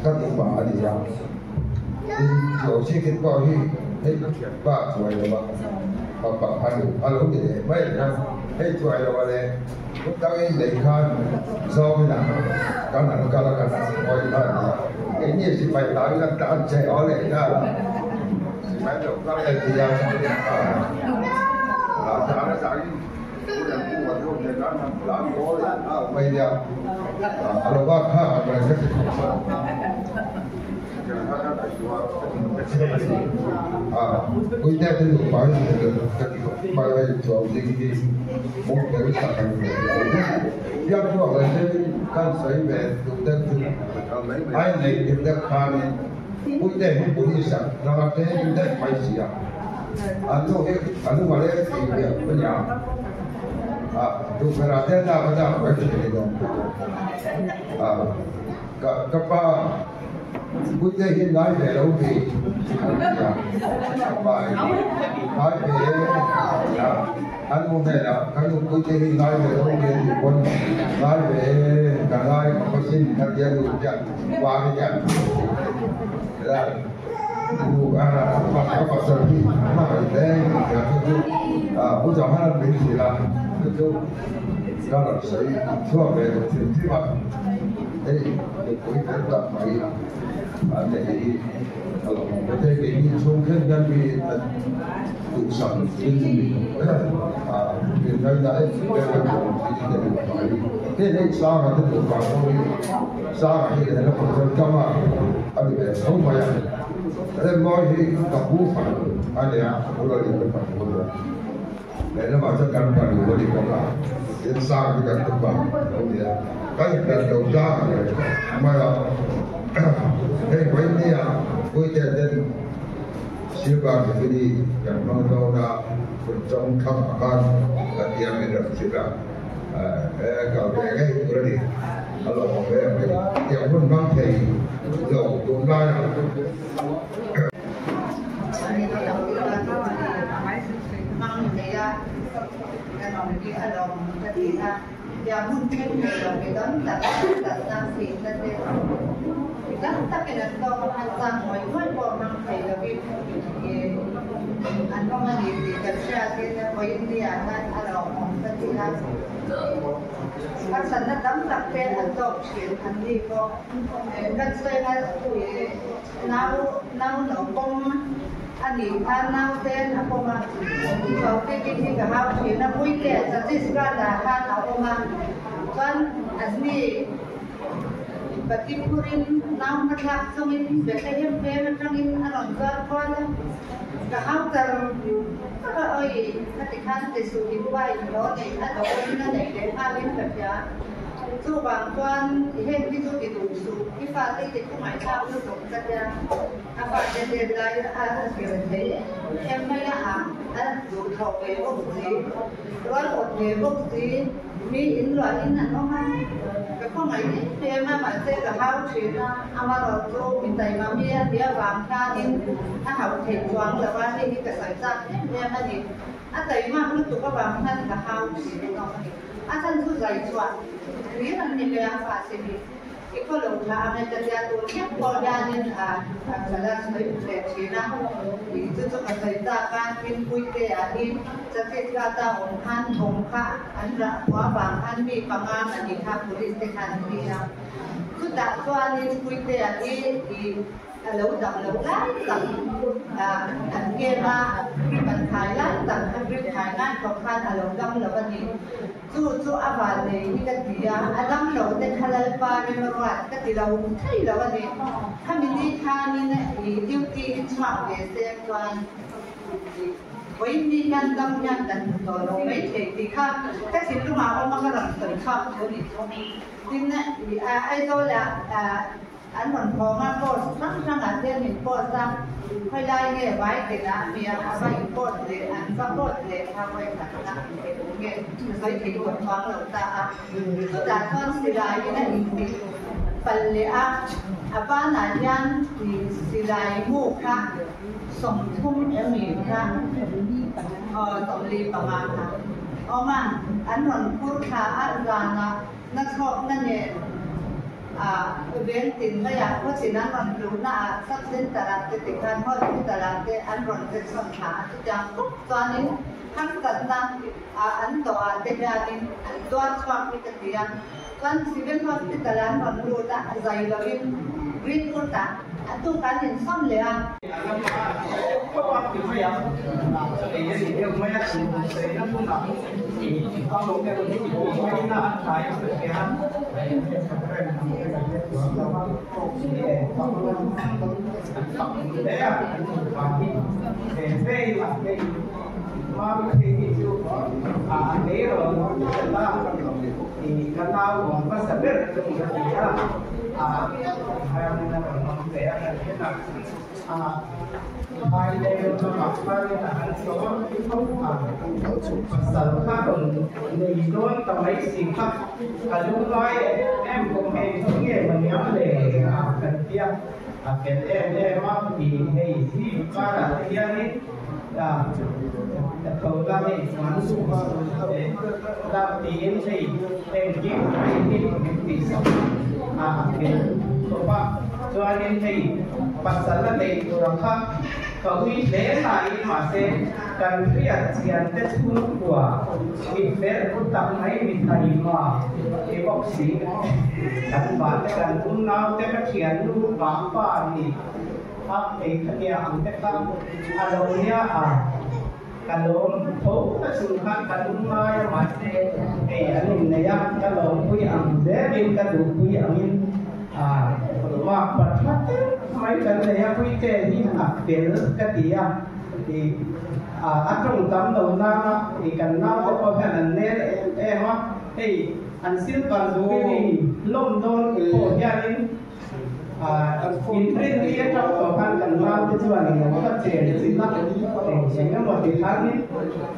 ก็ต้องป่าดีอย่างที่เราชี้คิดว่าให้ป่าสวยแล้วว่าป่าพันธุ์อะไรก็ได้ไม่นะให้สวยแล้วอะไรก็ต้องให้ได้ข้าวซอมนะการนั้นก็แล้วกันคอยได้ไอ้นี่สิไปตายกันตามใจเอาเลยนะสิไปเดี๋ยวก็ได้ที่ยาวสักนิดJangan cari bukan buat tu jangan lalu boleh media kalau bakal mereka kita tu bayi jual jadi mungkin tak yang tu orang kan saya tu ai ni kita kami kita boleh sah nama kita mai siap anu malah ini punya tu kerana dah pada bagi itu. Kapa Buddha hin lai về đâu thì bài nói về anh muốn nghe là cái lúc Buddha hin lai về đâu thì quân lai về cả lai mà có xin tham gia được chẳng qua cái chẳng là tu apa seperti mana ini itu bukan hal biasa lah itu kalau saya cuma bercerita kita tak baik ada ini kalau kita ini sungguh dan urusan ini kita dah ini sangat terbangun sangat ini adalah perkara ada betul banyak ada mulai kabupaten ada yang mulai berpandang dan macam kan baru boleh buka insan juga terbang dia kan dan jauh maka ini ya boleh jadi siapa jadi yang mengenal berjangkau akan dia mendapat siapa kalau dia boleh kalau dia pun bangkai jauh tunai yang mungkin kita tak nasi nanti kita tak kena tahu asam mai orang saya lebih anu mana di kerja kita poin dia kan ada orang kita kan sana tak pen atau sih nanti kok kan saya nau pom anh đi ăn nấu tên apa mà sau cái cái học thì nó vui vẻ thật sự ra là ăn apa mà kan asli batipurin nau matlak sumin bekerja bekerja alam kerja cái học từ ơi ketika disuruh buat đó thì ada orang yang để kalian kerja tu bantuan hen itu ditusuk kita itu mai tahu tu kerja apa jadi dari ada kerja emangnya ada tu tahu bukti luar bukti mi luar ini nama kalau mai dia memang saya tahu sih amal itu minta mami dia bangkain tahu kejuang lepas ini kesaksian dia mani ada imam ituก็bangkan tahu sih asal tu zaitwa dia nanti dia apa sih itu loh lah ada kerja tu yang korbanin salah sebagai Cina itu tu kerja kan pinpui keadaan setiap kata orang tongka anda wabang anda pangan anda polis tekan dia sudah soalnya pinpui keadaan di lâu đậm lâu lát tận anh kia ra khi mình khai lát tận anh biết khai lát còn khai là lâu đậm là bao nhiêu chú abad này như cái gì adam lâu tên halal pa nên mà nói cái gì lâu thấy là bao nhiêuถ้ามีที่ทานนี่เนี่ยดิวตี้สมัครเสียก่อนวันนี้กันดำยันกันตัวเราไม่เท่ดีค่ะแต่สิ่งที่มาเอามาก็ต้องตื่นข้าวตัวนี้ทีนี้ไอ้ตัวละanh còn có mà post sang là tiền mình post sang hơi lai nghe vài cái là vì vài post để anh phát post để tham gia cả các cái nghe với cái cuộc thoáng đầu ta tôi đã con xí lại cái này thì phần lệ apa najan thì xí lại mua khác sống thung em mình khác tổng lý bằng mà mà anh cònพูดค่ะanh làนักชอบนั่นเนี่ยเว้นตินไม่อยากเพราะฉะนั้นมันรู้นะสักเส้นตลาดติดกันเพราะที่ตลาดอันรอนเป็นสังขารจังปุ๊บตอนนี้ทั้งตัดนะอันตัวเดียดินตัวชอบที่จะเดียนตอนสิเป็นเพราะที่ตลาดมันรู้นะใจเราเป็นริบอุตะตุกการเห็นซ้ำเลย hai level cho các bạn là sản khác người nói tầm mấy gì khác lúc nói em cũng hay thông nghe mình nhớ để cần thiết cái em thì hay gì cả là cái này không ra thì mắn sụp ra tiền thì em kiếm thì sống cái cho nên thì pasal này orang khác kalau ini lelai masih kan lihat sian tersebut kuah infer tak main diterima evoksi kan bahkan unau terkian dulu bapa ni apa kerja angkat kalau dia kalau tahu kesulitan kalau mai masih ini naya kalau punya ambil kalau punya anginว่าประทับไม่กันเลยฮะคุยเจนี่เป็นกติยาที่อัตรงตำตัวน้าอีกันน้าก็พอแค่นั้นเนี่ยว่าอันสิ้นการดูนี่ล่มโดนโผล่ยานินอินทรีย์ที่จะต้องต่อกันกันน้าที่ชวนนี่ว่าเจนี่สิ้นละเช่นนั้นหมดที่ทางนี้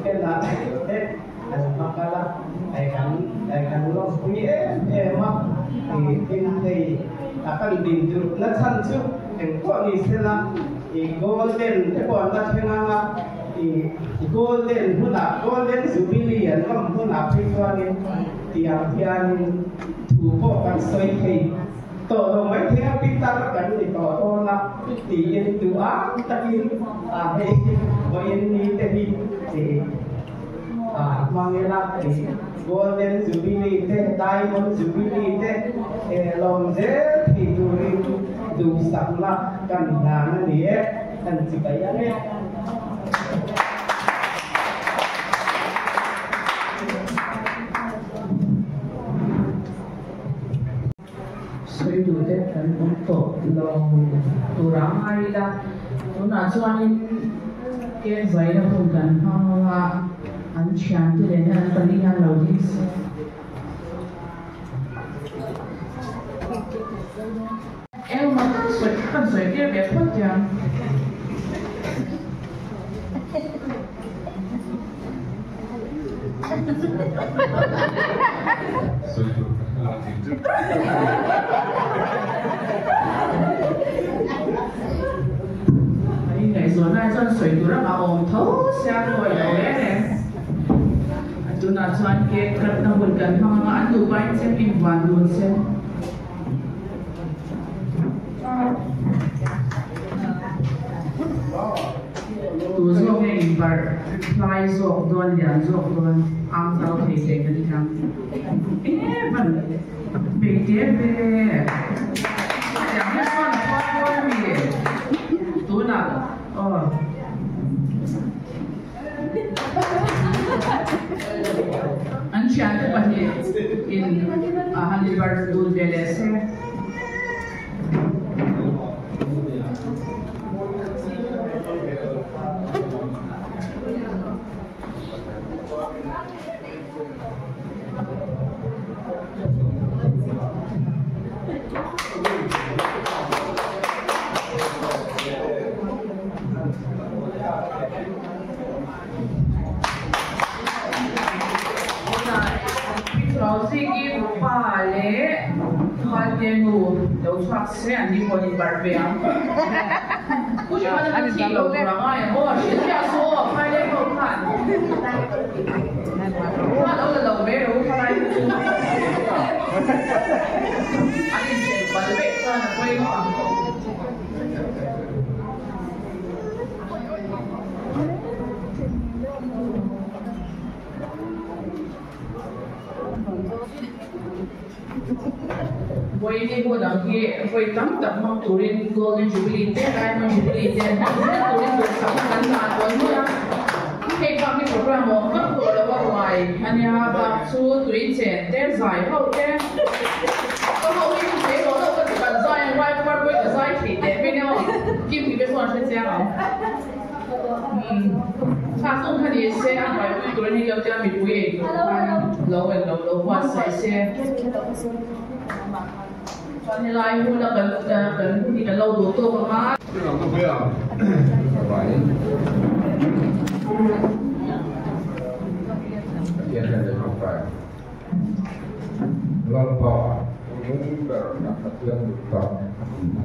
เป็นอะไรmakalah akan loh punya mak ini akan ditunjuk nasanju yang kau ni selah golden kau nak kenapa golden golden jubilee yang kamu nak pergi tiap-tiap tujuh kan sesuaiตัวไม่เที่ยวพิจารณากันดีต่อตัวนักตีเอ็นตัวตะกี้วันนี้แต่ดีmangelak golden jubilee te diamond jubilee te longze hiduri du sakla kan dana dia kan sikaya ne soi du te kan untuk long turang ai la tuna chuanin ke zaina pun kan hawa anh chàng cho đến là phần đi ăn lẩu đi em mà con sợi kia bé phốt chàng ngày rồi nay dân sợi tôi rất là ổn thấu xem rồi đầu bé này tu nak cuan ke kerana berkan mama anu baik saya pinwan dulu saya tu zog yang bar fly zog don dan zog don am tahu kita kan kan ban BTB yang mana kuat ni tu nak oh Ansyat bahaya in halibar dul belese Sige pale hadenu daw sakse andi ko ni barbeam kuya na ni daw orang ay mo siya so pale ko kan ano daw bero pala ani je balbe sana ko yo Boy ini bodoh ki, boy tam tak mau turin golden jubilee, diamond jubilee, dan turin bersama kan saat boy ya. Hey kami program mau kan bodoh boy, hanya bakso turin chen, dan zai hau dan. Kalau ini saya bodoh kan bukan zai, boy buat boy zai sih, dan punya kim kita soal sejarah.他送他的些安排不多，你要讲米不也有，老话说些。Ni lai hu la kan ni kan lo du to ko ma. Lampau menunggu nak yang utang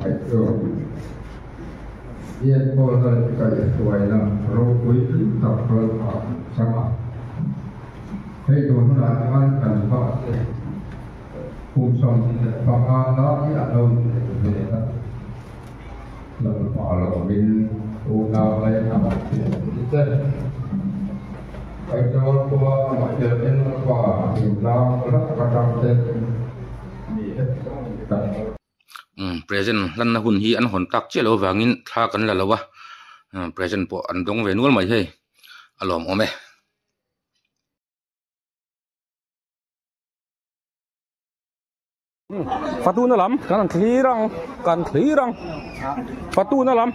itu. Ia boleh kita sesuailah rokui tak perlu sama. Hei tuan tuan kan pak, pusat pengacara ia tahu benda. Lampau lawin unau lain apa kita. Baik jawab tua macam ini apa? Hilang lah kadang present lan na hun hi an hon tak che lo wangin tha kan la lawa present po an dong ve nual mai he alom ome Fatu na lam kan klirang Fatu na lam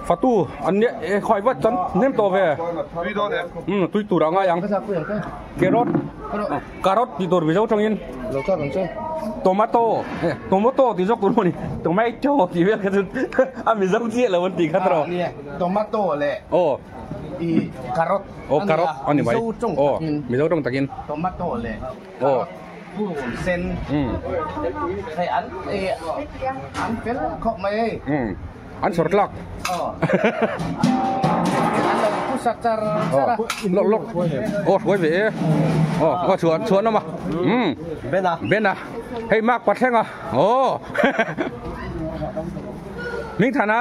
Fatu an ne khoi wat chan nem to ve tui tu rang ayang carrot di tor bi jau changin tomato ti jok tu ni tomato ti ve ka a mi jam chi la won ti khatro tomato le i carrot carrot ani bai mi jau tong takin tomato leผู้เซนใส่อันเป็นขอบไหมอันสดลักอันผู้สักจารลกโอ้สวยเว้ยก็ชวนนะมาเบนนะให้มากปัดแท่งอ่ะโอ้นิ่งฐานะ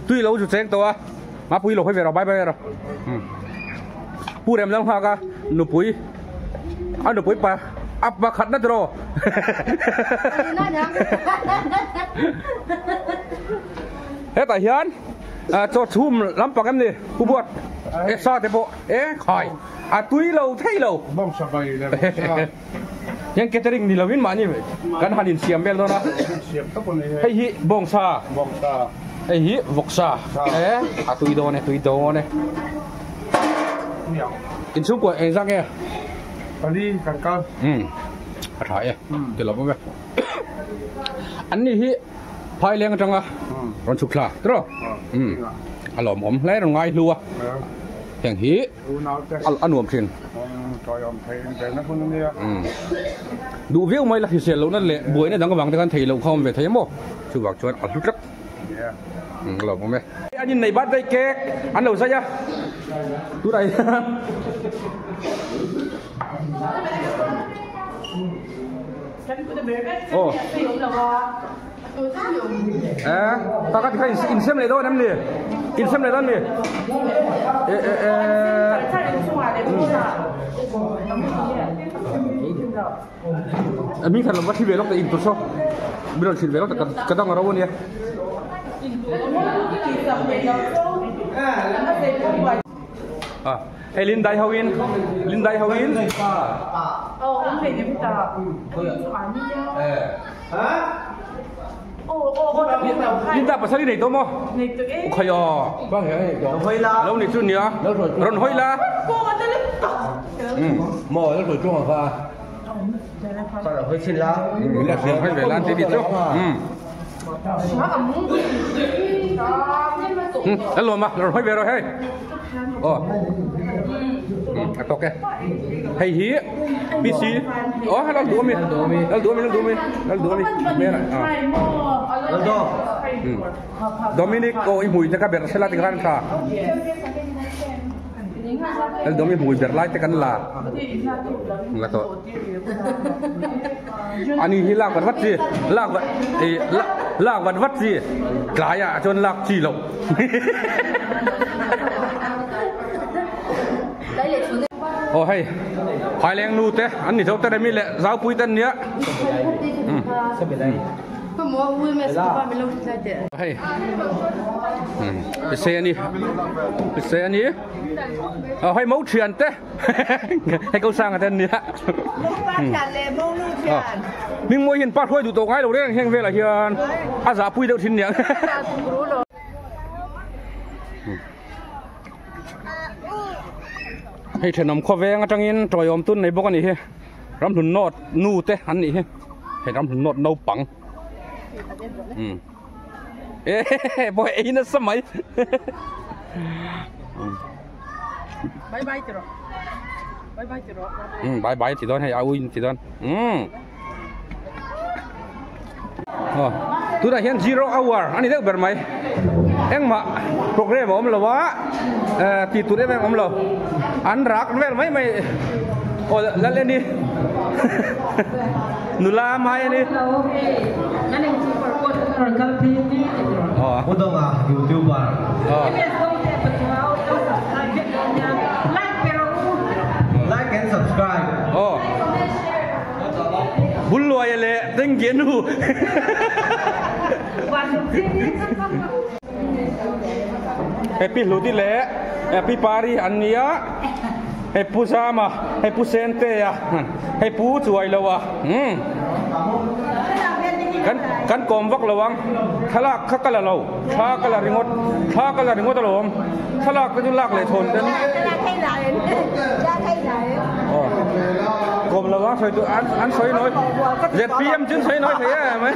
ตุ้ยเราจุดเซ็งตัวมาปุยหลบให้เราไปเราผู้เรียมแล้วพากะหนูปุยอันหนูปุยไปอับมาขัดนัดรอเฮ้ยแต่เฮียนจดทุ่มลำปากกันดิผู้บวชซาเตโปคอยตุ้ยเราไทยเราบ้องสบายเลยยังเกตริงนี่เราวินมานี่กันหันอินเสียมเบลแล้วนะให้ฮิบองซาให้ฮิวกซาตุ้ยโดนเนี่ยกินซุปกว่าเองสักแกตอนนี้กันถ่ายเดี๋ยวเราไปอันนี้ฮิพายเลี้ยงจังอ่ะร้อนสุกลาตรออร่อยหอมแล้วง่ายรัวอย่างฮิอันนวมเพียนดูวิวไม่ละที่เสียแล้วนั่นแหละบวยเนี่ยดังกระบังแต่กันถีเราเข้าไปถีมั้งชื่อว่าชวนอัดลุกลักเราผมไหมอันนี้ในบ้านได้เก๊กอันเราใช่ไหมดูได้โอ้ตากัดใครอินเซมเลยด้วยนั่นเลยอินเซมเลยนั่นเลยมีขนมวัดที่เวลาแต่อินตัวชอบไม่ต้องชิมเวลาแต่กระด้างเราเนี่ยเฮ้ยลินไดฮาวินลินดาภาษาไหนตัวมั้งใครอ่ะบ้างเหรอแล้วนี่ชุดเนี้ยร้อนห้อยละหม้อแล้วสวยจุ๊งอ่ะก็เราห้อยชิ้นละนี่เสียงให้เวลาที่ดีจุ๊แล้วรวมมาเราห้อยเวลาให้โอเคให้ฮีพีซีเราดูมิเมื่อไรโดมินิกโอ้ยหุ่ยจะกับเบอร์เซลาติกันค่ะแล้วโดมิหุ่ยเบอร์ไลท์กันละงั้นตัวอันนี้ที่ลากวัดจีลากวัดจีกลายจนลากจีลงโอ้ให้พายแรงนูเตะอันนี้เท่าแต่ได้มีแหละสาวปุยตันเนี้ยก็มัววุ้ยแม่สุภาพไม่รู้ที่จะให้เสียนี่เอาให้มู่เชียนเตะให้เขาสร้างกันเนี้ยนิ่งมวยเห็นป้าถ้วยดูตัวง่ายเราเรื่องแห้งเวลาเฮียนอาสาปุยเดียวทิ้งเนี้ย ให้ถนอมข้อแวงจังอินจอยอมตุ้นในบกนี่เฮรำถุนนอดนู่เตหันนี่เฮให้รำถุนนอดเนาปังเอ๊ะบ่ไอ้นั่นสมัยบายบายจิโร่บายบายจิโร่บายบายจิโร่ให้เอาอินจิโร่ตัวนั้นเห็น zero hour อันนี้เรียกแบบไหนเอ็งมาโปรแกรมผมหรือว่าตีตัวได้ไหมผมหรออันรักแม่ไม่โอ้แล้วเล่นนี่นุลาไม้นี่อ๋อคุณต้องยูทูบเบอร์like and subscribe อ๋อบุญรวยเลยตั้งเกียรติหูเฮปปี้ลูติเล่เฮปปี้ปารีอันนี้เฮปปูซามาเฮปปูเซนเตียเฮปปูสวยแล้ววะกันกลมวักระวังทะลักขักกะละเราทากะละริงดทากะละริงดตลอมทะลักก็จุลักเลยทนกันกลมระวังใส่ตัวอันใส่น้อยเจ็ดปีมจึงใส่น้อยเสียไหม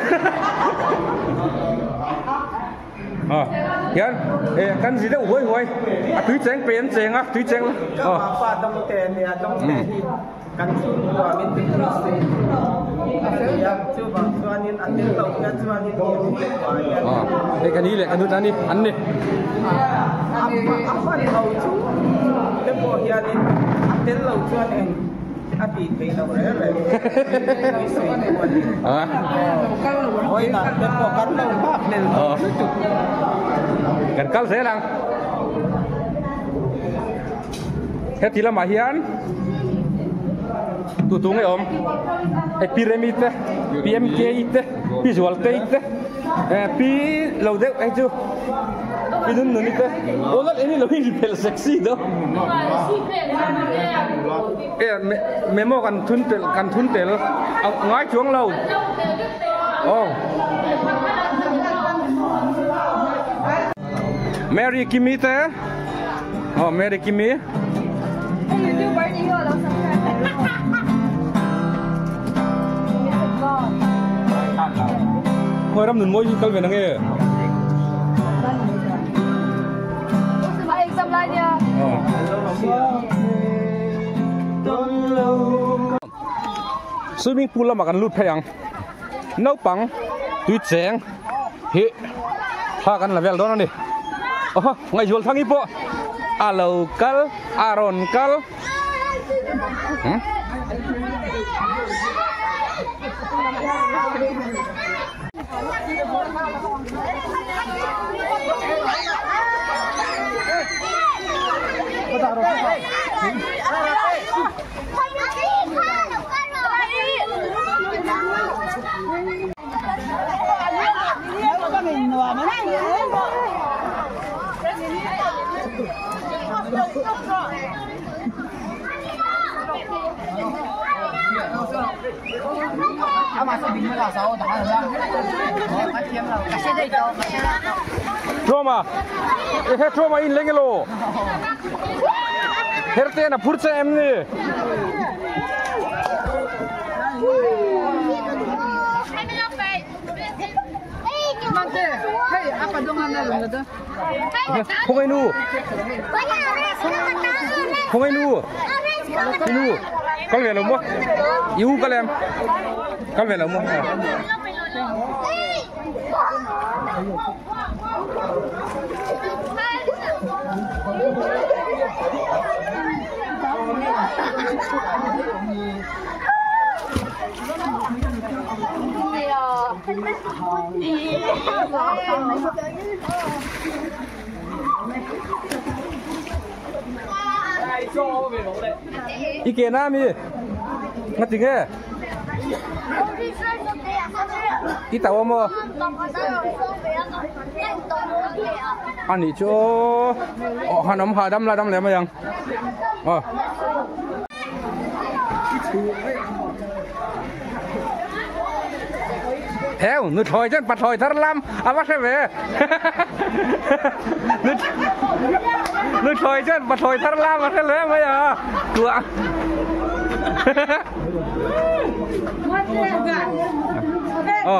ยันกันสิได้หวยถือแจงเปลี่ยนแจงถือแจงก็มาฟาดต้องเตะเนี่ยต้องเตะที่กันชุดว่ามิติคริสต์ยังชื่อว่าส่วนนี้อันนี้เรากันส่วนนี้เด็กอันนี้แหละอันนู้นอันนี้อันนี้apaเราชุดเด็กพวกยันนี้อันนี้เราส่วนเองอาทิตย์เดียวเลยไม่สวยวันนี้โอ้ยนะเด็กพวกกันเราภาพเนี่ยกันกัลเสียลังเฮ็ดทีละมาเฮียนตุตุงไอ้อมไอ้พีระมิดเต้ PMK เต้พิจวลเต้เต้พีเราเด็กไอ้จูพีนุ่นนี่เต้โอ้แล้วไอ้นี่เราไม่รีเพลเซ็กซี่เด้อเมโมกันทุนเตลเอาง่ายช่วงเราโอ้Mary Kimi thế? Mary Kimi. Hồi năm nụn môi như câu về nó nghe. Swimming pool là mà cần lút phèn, nấu bằng, túi chén, hi, pha cần là vel đó nè. Ngay jual thang ipo, alau kal, aron kal, Trauma, trauma in lengelo. Herte na purse emni. Hey, apa dongan na lang ito? Kung inu. Kung inu. Inu. Con về lồng mua. Yêu con em. Con về lồng mua. Ý kiến nam đi. Ngắt tiếng nghe. Ý tao mà. Anh đi cho. Hắn ông hà đâm lại màยัง. Theo, nụ thổi chân bật thổi thật lắm. À bác sẽ về. Nụ ถอยเช่นมาถอยทางล่างมาเท่าเลยไหมอ่ะตัวอ๋อ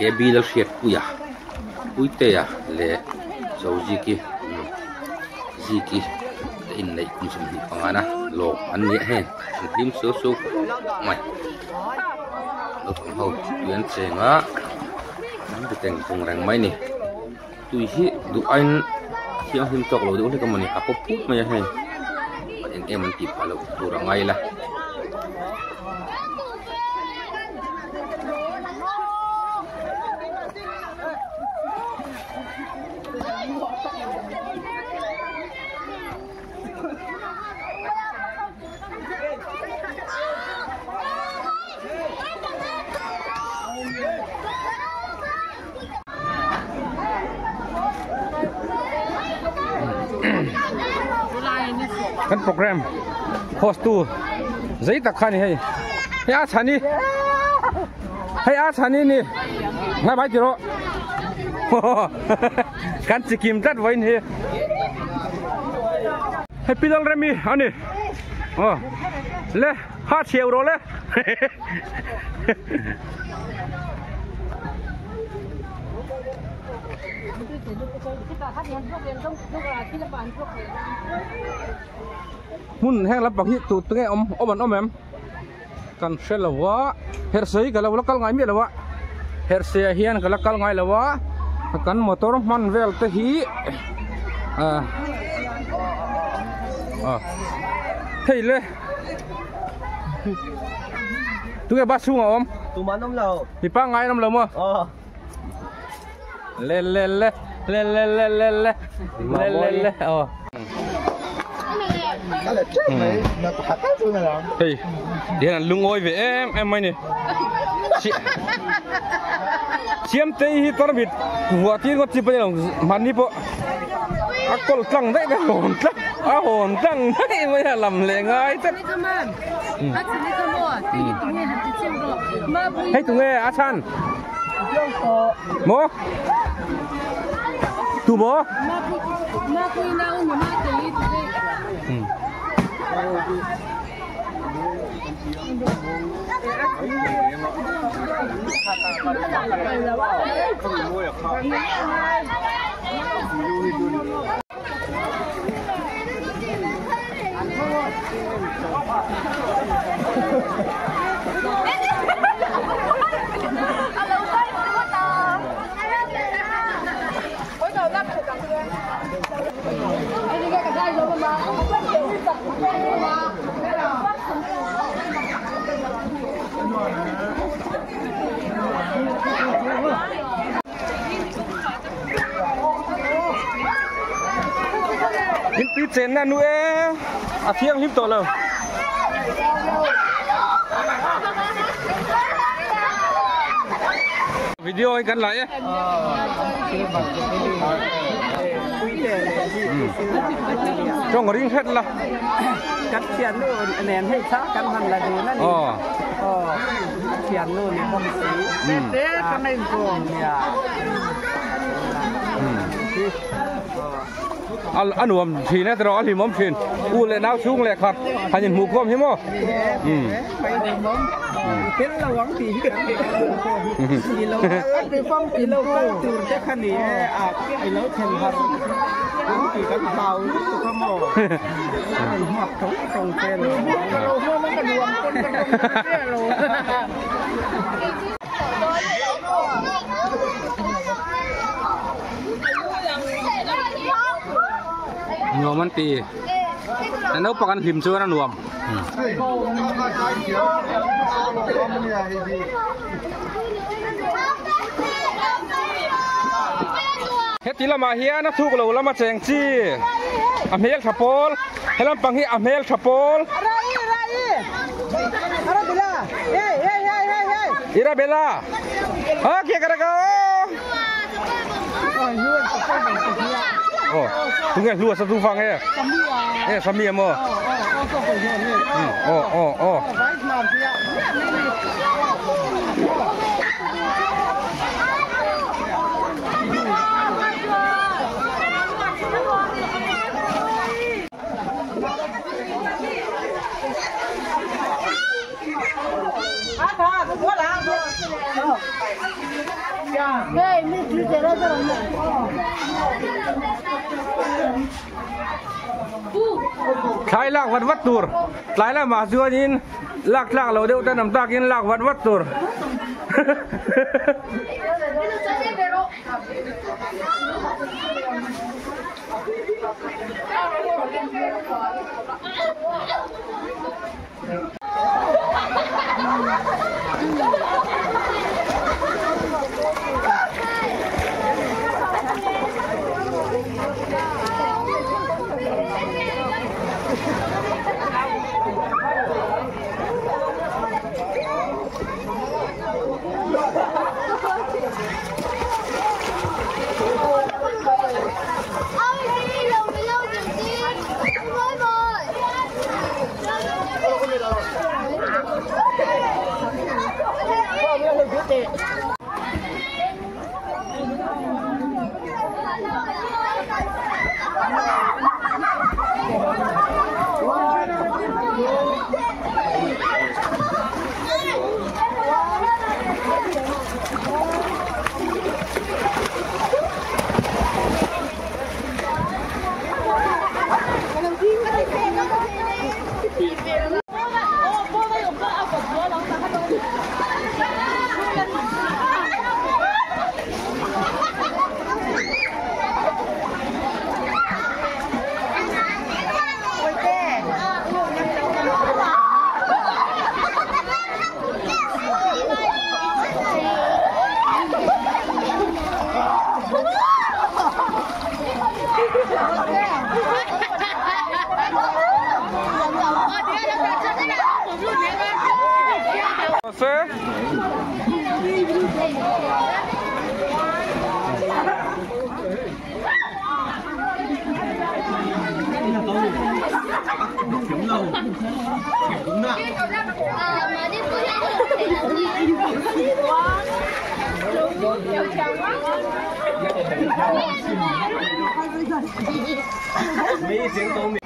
cái bi là sét bùi tê à lệ dầu gì kia in này cũng xem đi bằng ana lò ăn nhẹ hen lim số mày nó thằng hậu tuyến xe ngã nắm được cảnh cùng rằng mấy nè tùy hi đủ anh khi anh chọc lối đúng thì cái mình học phút mày hen em mình kịp phải lối đủ rằng ngay là kan program host tu zai tak khani hay a chani ni ngai bai tiro kan chikim tat voin he happy dal remi ani le ha cheu ro le mun hang la bang hi tu tu nge om em kan shel la wa her sei ka la kal ngai mi la wa her se hian ka la kal ngai la wa kan motor man vel te hi thei le tu nge ba su om tu man om lo pi pa ngai nam lo mo le hey dia nan lung oi ve em mai ni chiam te hi tor bit wa ti ngot chi pa long man ni po akol tlang dai hon tlang dai mai lam le ngai tat hey tu nge a chan mo tu bo ma ku na u ma te li tí chén là nuôi à thiêng híp tổ lờ video anh cắn lại cho ngồi riêng hết là cắt tiền luôn nén hết xác cắn hẳn là gì đó tiền luôn thì không xí thế cái này cuồng nhỉ อันวมทีนะแต่เราอันลิมอมทีนอูเลยน้าชุ่งเลยครับหันยันหมูก้มใช่ไหมเป็นระวังตีกันตีเราไปฟ้องตีเราก็จูนจะขันนี้ไอ้เราแข่งขันตีกันเบาก็มองหักของตรงเส้นเราเมื่อมันกระดวงคนกระดวงนวมมันตีแต่เราประกันพิมพ์ชื่อนะนวมเฮ็ดที่ละมาเฮียนะทุกเราละมาแจงจี้อเมลทับโพลให้เราปังฮีอเมลทับโพลอิราเบล่าเกี่ยกันกันโอ้ถึงไงรู้ว่าสตูฟังสามีมั้งโอ้ ใครลากวัดตูร์หลายแล้วมาส่วนนี้ลากเราเดี๋ยวแต่น้ำตากินลากวัดตูร์没行都没。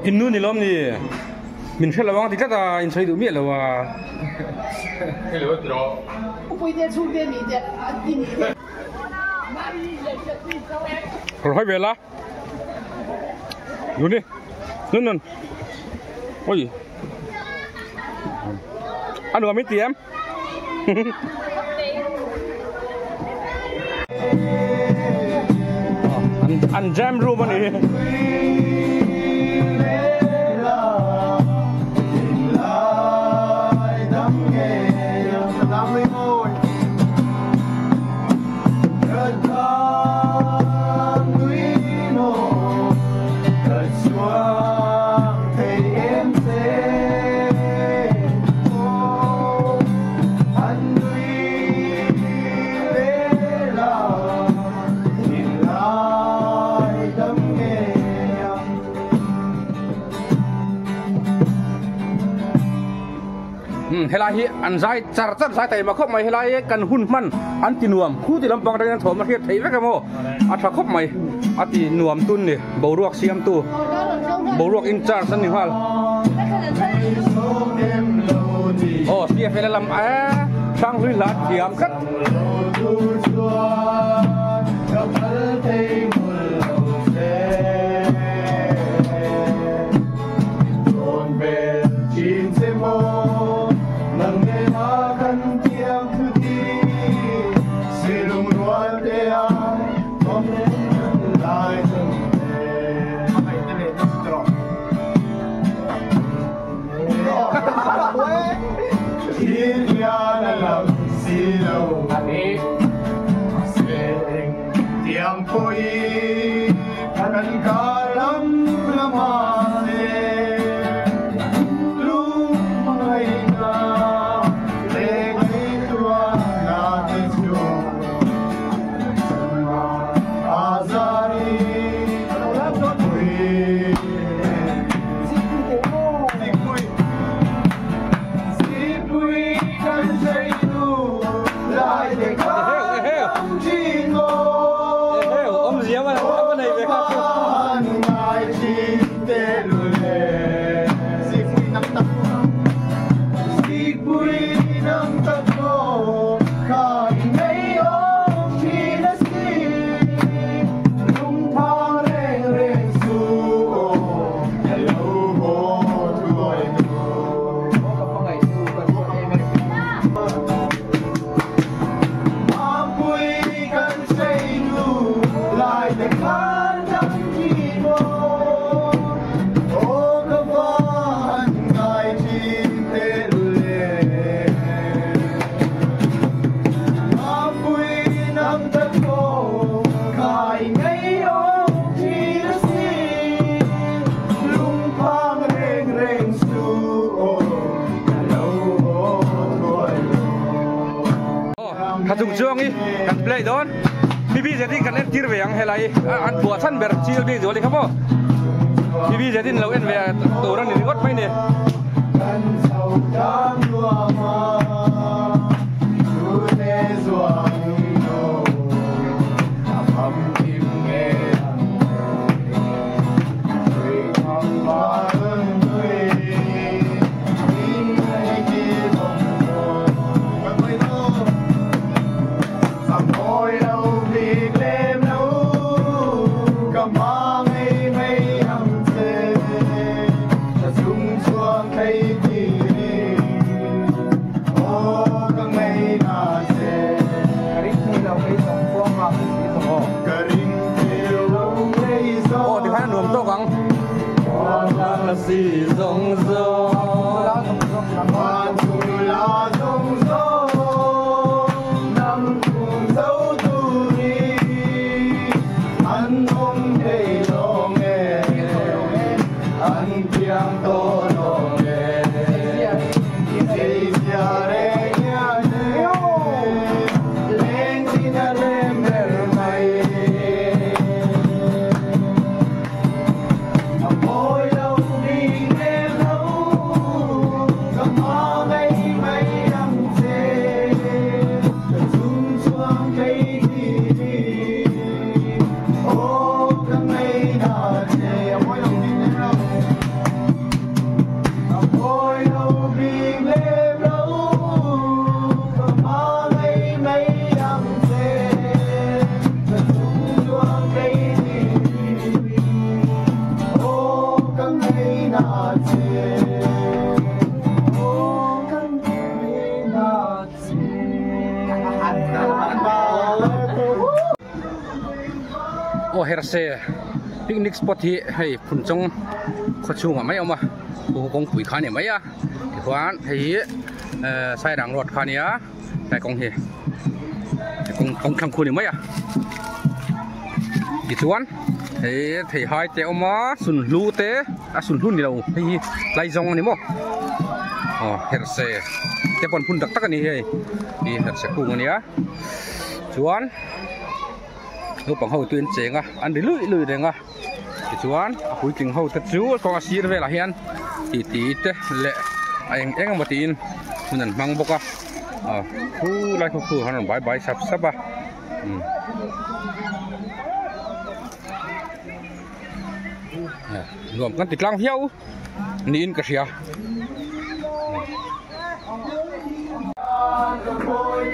in nu ni lom ni min khela wang ti ta in sai du mi la wa ke lo tro pui de chu de ni de ti ni rồi về la luôn đi luôn ôi ăn được mấy tiếng ăn jam room này helai hi an zai char zai tai ma khop mai helai kan hun man an ti nuam khu ti lampang tang thom ma hiat thei vek mo a tha khop mai ati nuam tun ni boruak siam tu boruak in charge an ni hal oh sia fel lam a sang hui lat diam khat dùng dương đi đặt play đó bibi jadi kan len tir về ang helai an buat san ber chill bi rồiครับพ่อ bibi jadi lâu en về tổ ran ni got mai ne si rong rong hoa chung lá rong rong năm cùng dấu tu đi ăn ôm đầy lo nghe ăn kiang to lo nghe dây xa để nhà lên xin lên bờ mây โอ้เฮร์เซ่ปิกนิกสปอตที่ให้คุณจงขดชูมาไม่เอามาผู้กองปุ๋ยขาเนี่ยไหมอ่ะที่ขวานให้ใส่ดังรถขาเนี่ยในกองเฮกองทำคุณเนี่ยไหมอ่ะที่ชวนให้หายเตะมาสุนลูเตะสุนหุ่นนี่เราให้ไล่จงนี่มั้งอ๋อเฮร์เซ่เตะบอลพุ่นตักกันนี่เฮ้ยนี่เฮร์เซ่คู่กันเนี่ยชวนลูกปังเขาตื่นเจ๋งอ่ะอันนี้ลุยเด้งอ่ะชวนคุยกินเขาตัดจูกองอาชีพเวลาเฮียนตีเตะเละเอ็งมาตีนมันนั่นมังบกอ่ะคู่ไล่คู่เขาหน่อยบายซับอ่ะรวมกันติดลังเที่ยวนี่อินกระเชีย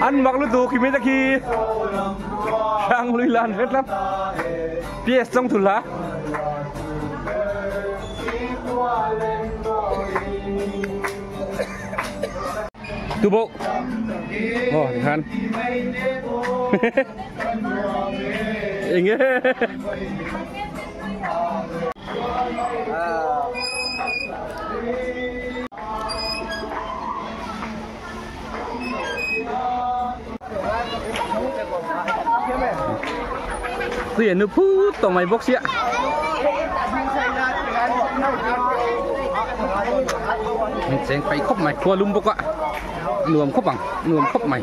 อันมักลุตูคิมิตะคีช่างลุยลานเวทลับเปียส่งทุละตูโบโอ้ทันเองเงี้ยเสียนึกพูดต่อไม่บอกเสียเสียงไปครบไหมทัวลุมบกอะรวมครบบังรวมครบไหม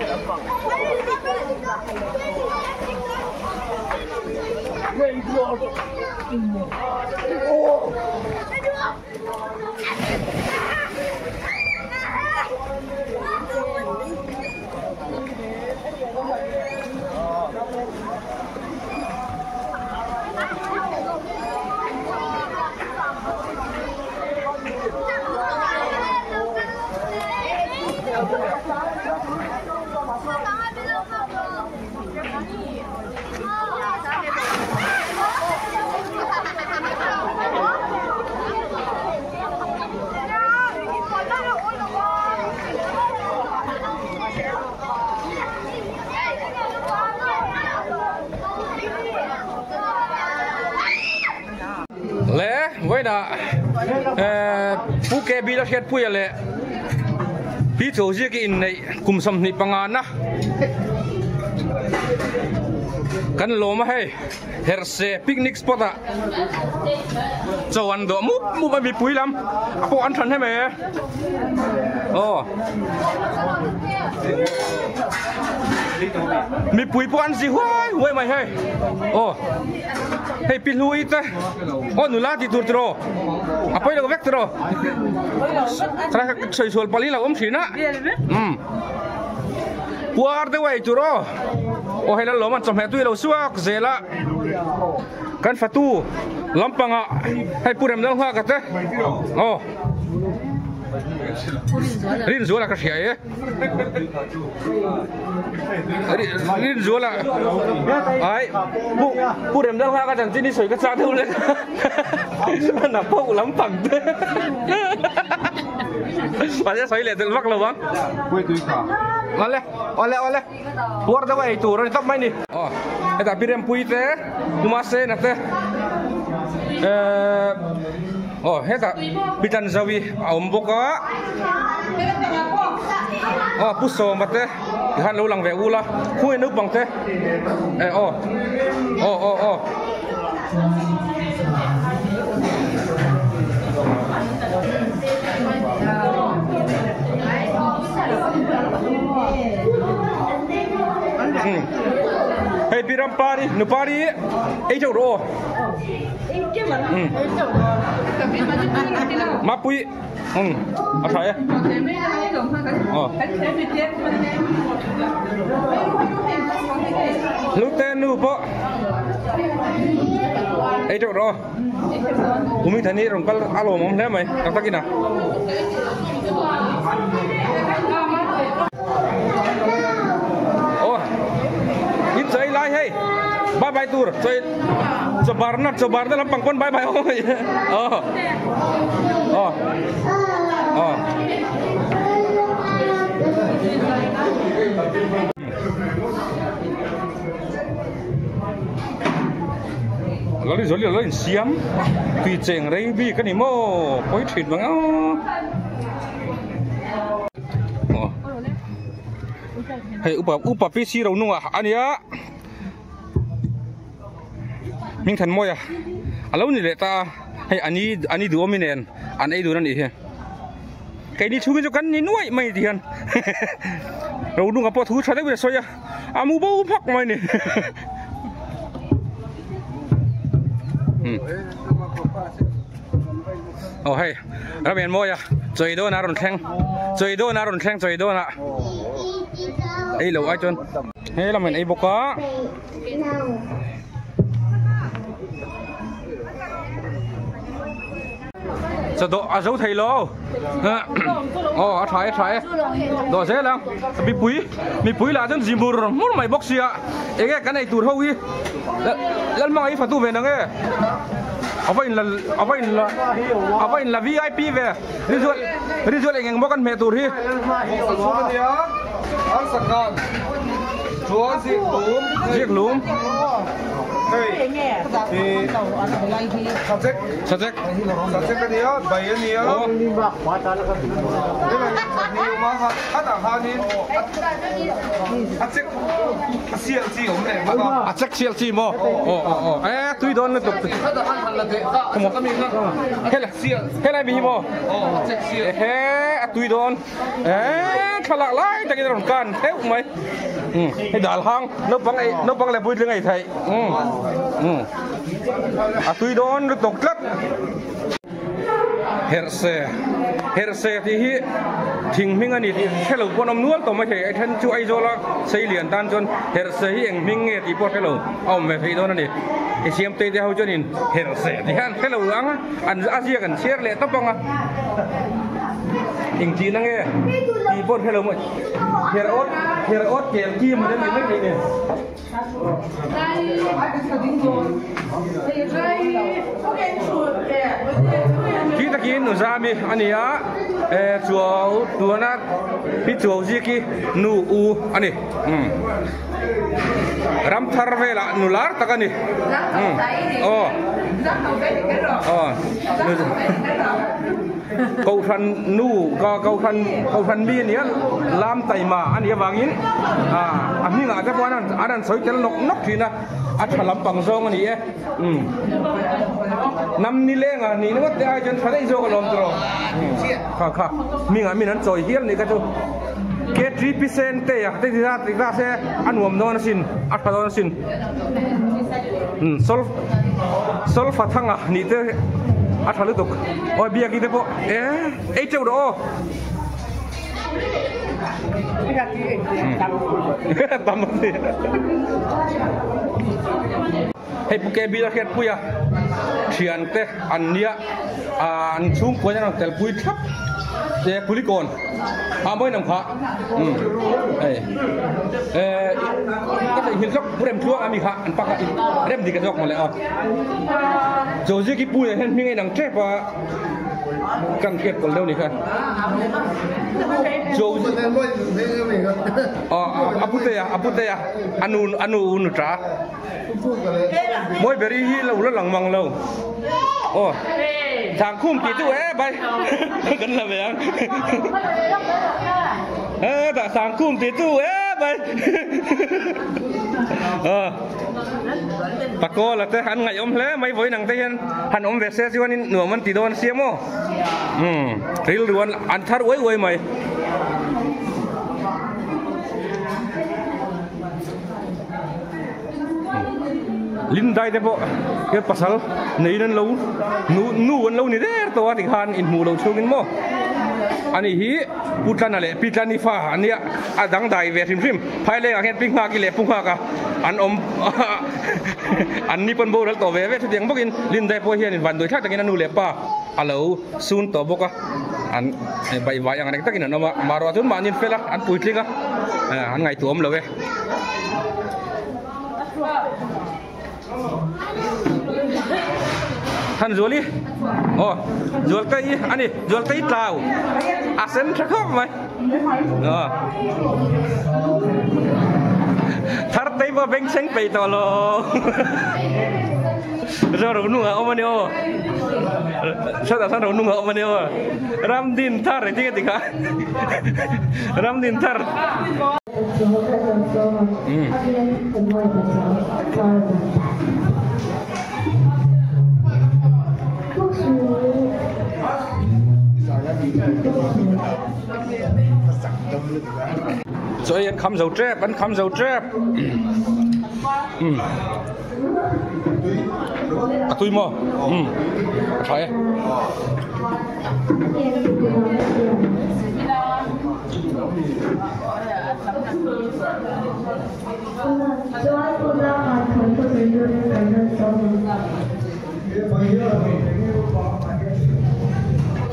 ไว้ด่าผู้แก่บีแล้วเช็ดผู้ยาเล่พี่โจซี่กินในกลุ่มสำนิปังงานนะกันโลมาให้เฮร์เซ่ปิกนิกสปอตอะจวนตัวมุไปมีปุ๋ยลำพวกอันทันให้ไหมโอ้มีปุ๋ยพวกอันสิห้วยไหมให้โอ้ให้ปิดลุยเต้โอ้หนูลาติดตัวapa yang vek terus terus soal paling lah Sina puar deh wah itu roh oh helal loman sampai tu lo suak zela kan fatu lampang ah hai puram dang ha kata oh Rin Zola kasih ya, Rin Zola, ay, puram dah lah kan jenis soal kacang tu le, nak pau lampang tu, macam soal le tu mak lawang, oleh, puar dah itu orang tak main ni, oh, tapi rem pui teh, kumase nate, oh, heta bitan zawi omboka. Oh, puso mate. Ihan lo lang veula. Kui nu bang te. Oh. Hey, piram pari, nu pari. Ejau ro. Mapui, apa ya? Luten nu po. Ejau ro. Umi thani rongkal alo mom le mai, tak tak kina. Oh, in sai lai hey. Bye bye tour. Sebar dalam pangkon bye bye. Oh. เราเลยเราเลยเสียมปีเจงไรบีกันนี่โม่ไปถิดมั้งให้อุปปีซีเราหนุ่งอันนี้มิงทันมวยแล้วนี่แหละตาให้อันนี้ดูมิเนนอันนี้ดูนั่นอีกไก่นี่ชูกันกันนี่น้อยไม่ดีกันเราดูกับพอทูชัดได้เวลาสวยอามูบ้าพักไม่เนี่ยโอ้ให้เราเป็นมวยใจโดนอารมณ์แข็งใจโดนอารมณ์แข็งใจโดนอะไอ้เหล่าไอ้จนเฮ้ยเราเป็นไอ้บุกกะจะโดอาเจ้าไทยโลอ๋อถ่ายโดเสร็จแล้วมีปุ๋ยละจนจิมบูร์มุ่งไม่บอกเสียเอ๊ะกันไอ้ตัวเท่าวีแล้วมาไอ้ฝันตัวเป็นยังไงเอาไปอินละ VIP เว้ยรีจวดเองบอกกันเมตุรีอันสักการชัวสิเรียกหลุมเฮ้ยสัจเจกันเนี้ยใบเนี้ยนี่มาขวาตาแล้วก็นี่มาฮัตฮานินอัจเจเซียซีผมเนี่ยมาอัจเจเซียซีมั้งโอ้ตุยโดนเลยตุกฮัตฮันฮันละเตะขโมยก็มีนะเฮ้ยบีมั้งเฮ้ยตุยโดนฉลาดไล่แต่กินร่างกันเฮ้ยไหมให้ด่าหางนบบังเลยพูดเรื่องไอ้ไทยตุยโดนตกลัดเฮร์เซที่ทิ้งมิงอันนี้ที่แค่เราพอนำนวลต่อมาใช่ไอ้ท่านช่วยโจละใส่เหรียญตันจนเฮร์เซที่เองมิงเงี้ยที่พอแค่เราเอาไม่ไปโดนนั่นดิไอ้เสียมเตะที่เขาจนินเฮร์เซที่แค่เราล้างอันอาเซียกันเชียร์เลยต้องปังอ่ะจริงๆนั่งเงี้ยที่พอแค่เราหมดเฮร์ออสเกลกี้มันได้ไม่ได้เนี่ยที่ตะกี้หนูซามีอันนี้จัวตัวนั้นพี่จัวซีกี้หนูอันนี้รำทาร์เวล่ะหนูลาร์ตะกันนี่kau than nu kau than bi ni lam tai ma an ya wangin ami nga ta pon an soi tel nok thina a thalam pang zong ani e nam ni le nga ni no te ai jan thadai zo lom tro kha mi nga mi nan choi hial ni ka chu ke 3% te ya te ra se anwam non sin a thadon sin sol fathanga ni teอัฐาลุตุกโอ้ยเบียกี่เด็กปุ๊ไอ้เจ้าดอตำมันสิให้พวกแกบีละเขียนปุยอะเขียนเตะอันเนี้ยอันชุ่มกว่านั้นแต่ปุยทับเจ้าคุลิโกนไม่นำขาก็จะเห็นสักเริ่มชั่วมีขาอันปักเริ่มดีกันสักมาแล้วโจซี่กี่ปุยเห็นมีไงดังเจ็บว่ากันเก็บกันเร็วนี่ครับโจซี่อาปุเตยอนูนุตรามวยเบรีฮีเราหลังมังเราโอ้ทางคุ้มกี่ตัวไปกันละเบียงแต่ทางคุ้มกี่ตัวไปปากโกละแต่หันไงอมแล้วไม่ไหวหนังเตียนหันอมเวสเซียวันนี้หนูมันตีโดนเสียมั้งริลดวนอันทัดไว้ไหมลินได้แต่พอเกิดปัสสาวะในนั้นเรานูวันเรานี่เด้อตัวที่หันอินหูเราช่วยกันมั้งอันนี้ฮีพูดกันอะไรพิจารณาฟ้าอันนี้ดังได้เวทิมภายเลยเห็นปิ้งมากิเลสพุ่งมากะอันนี้เป็นโบราณตัวเวทุกอย่างพวกอินลินได้พอเฮียนวันโดยถ้าตะกี้นั่นนูเล็บป่ะอันเราซูนตัวพวกอันใบใบอย่างไรตะกี้นั่นมารอจนมานินเฟล่ะอันปุ๋ยลิงอ่ะอันไงตัวมันเลยท่านจูลี่จูลกี้อันนี้จูลกี้เต่าอาเซนชักเข้าไหมทาร์เตย์ว่าเบ่งเซ็งไปตัวโล sao đâu nung ở bên nhau sao đâu nung ở bên nhau ram din thar itu ketika ram din thar rồi anh khăm dầu trép tôi mua phải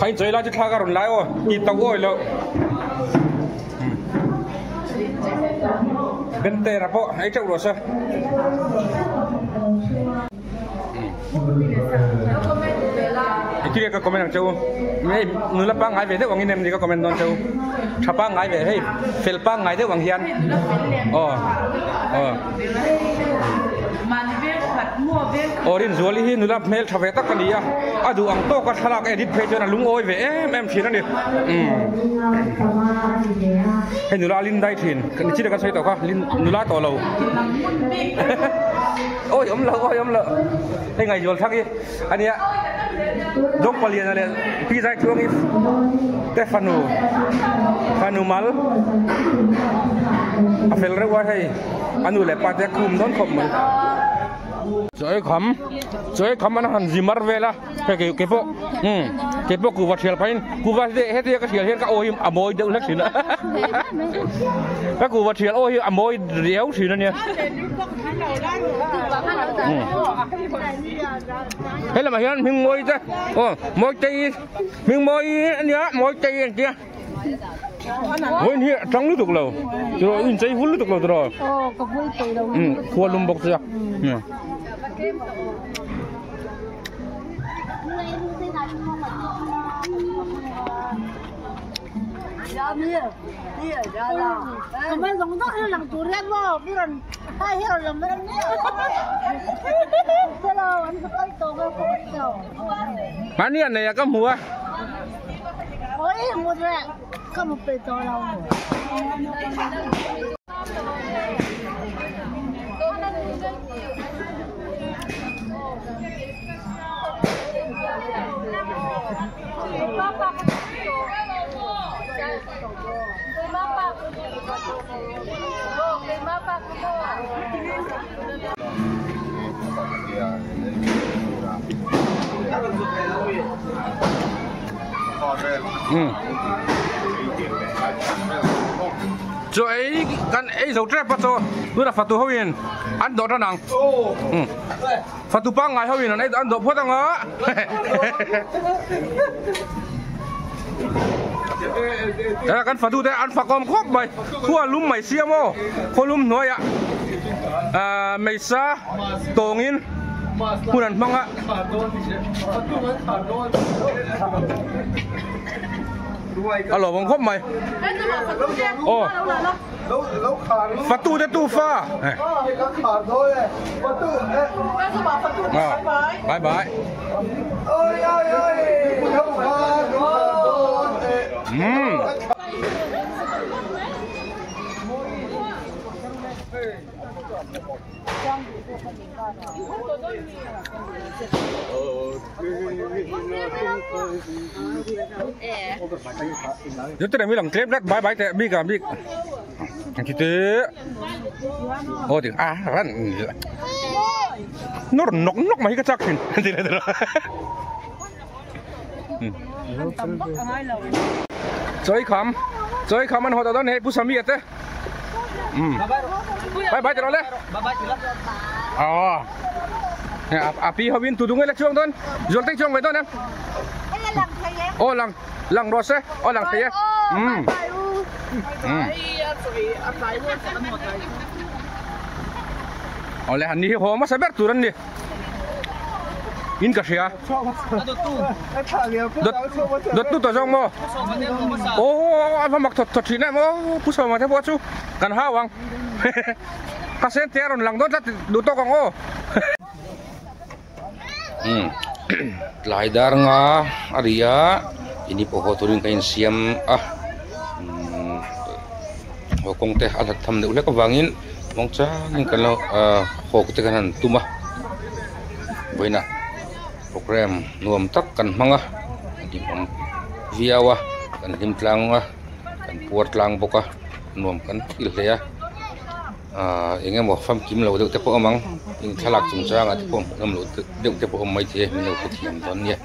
hay chơi là chỉ thà cái rồi lái ô ít tàu ôi lo bên tây là bộ ấy châu rồi sao cái comment hàng châu này người là bang ngài về thế hoàng anh em thì có comment non châu chả bang ngài về hay phèn bang ngài thế hoàng hiền Orin zuali hi nula mail thave tak kania adu ang to ka thalak edit page na lung oi ve em thina ni he nula lin dai thin kan chi ka sai to ka lin nula to lo oi om lo he ngai jol thaki ania dok palian ale pi jai chuang if Stefano mal afel re wa hei anu le pa te kum don khom man chơi khăm anh hẳn gì mất về là cái bộ cụ vật thiệt phải cụ vật hết thì cái thiệt hiện cái ôi môi đựng hết xíu nữa các cụ vật thiệt ôi môi réo xíu nữa nè thế là mà hiện miếng môi chứ môi tây miếng môi nhá môi tây kia môi này trắng nước tục lầu rồi in cháy vun nước tục lầu rồi khua lùm bọc chưa Kemarin dong tuh yang durian loh, bukan akhir lembaran ni. Kalau sekali tu kau Mana ni ya kamu ah? Oh iya muda, kamu petor lah. Rồi kan dầu trap bắt cho tôi là phật tu hậu yên ăn đồ ra nằng phật tu băng ngày hậu yên này ăn đồ phật tăng á đó kan phật tu thế ăn phật com khóc mày thua lúm mày xiêm ô khô lúm nói ạ mày sa tòng inผู้นั้นมั่งอะอ๋อหรอผมครบไหมโอ้ประตูจะตู้ฟ้าขาดด้วยประตูบายบายโอ้ยผู้ชมJadi tidak bilang klaim dat bye bye tak bika bik. Kita oh tu kan nur nok mah kita cakin tidak tidak. Joy kham man hoda don he pusami ate. Bye bye terole. Bye bye terole. Oh. Ya api hawin tudung elak chuang don. Jol tek chuang mai don em. Oh lang rose oh lang thia oleh hani ho ma saber turan ni in ka sia dot tu to jong mo oh apa mak thot thina mo puso ma the bo chu kan hawang ka sen teron lang don du to kong o lai dar nga aria ini poho turin kain siam hokong te alat tham de ulek awangin mong changin kan lo hok te kan tuma boina program nuam tak kan manga di viawa kan him tlanga kan puat tlang boka nuam kan il le engem mo fam kim lo de te po amang in thalak chung changa te po ngam lo de te po mai the min lo te thiam don ye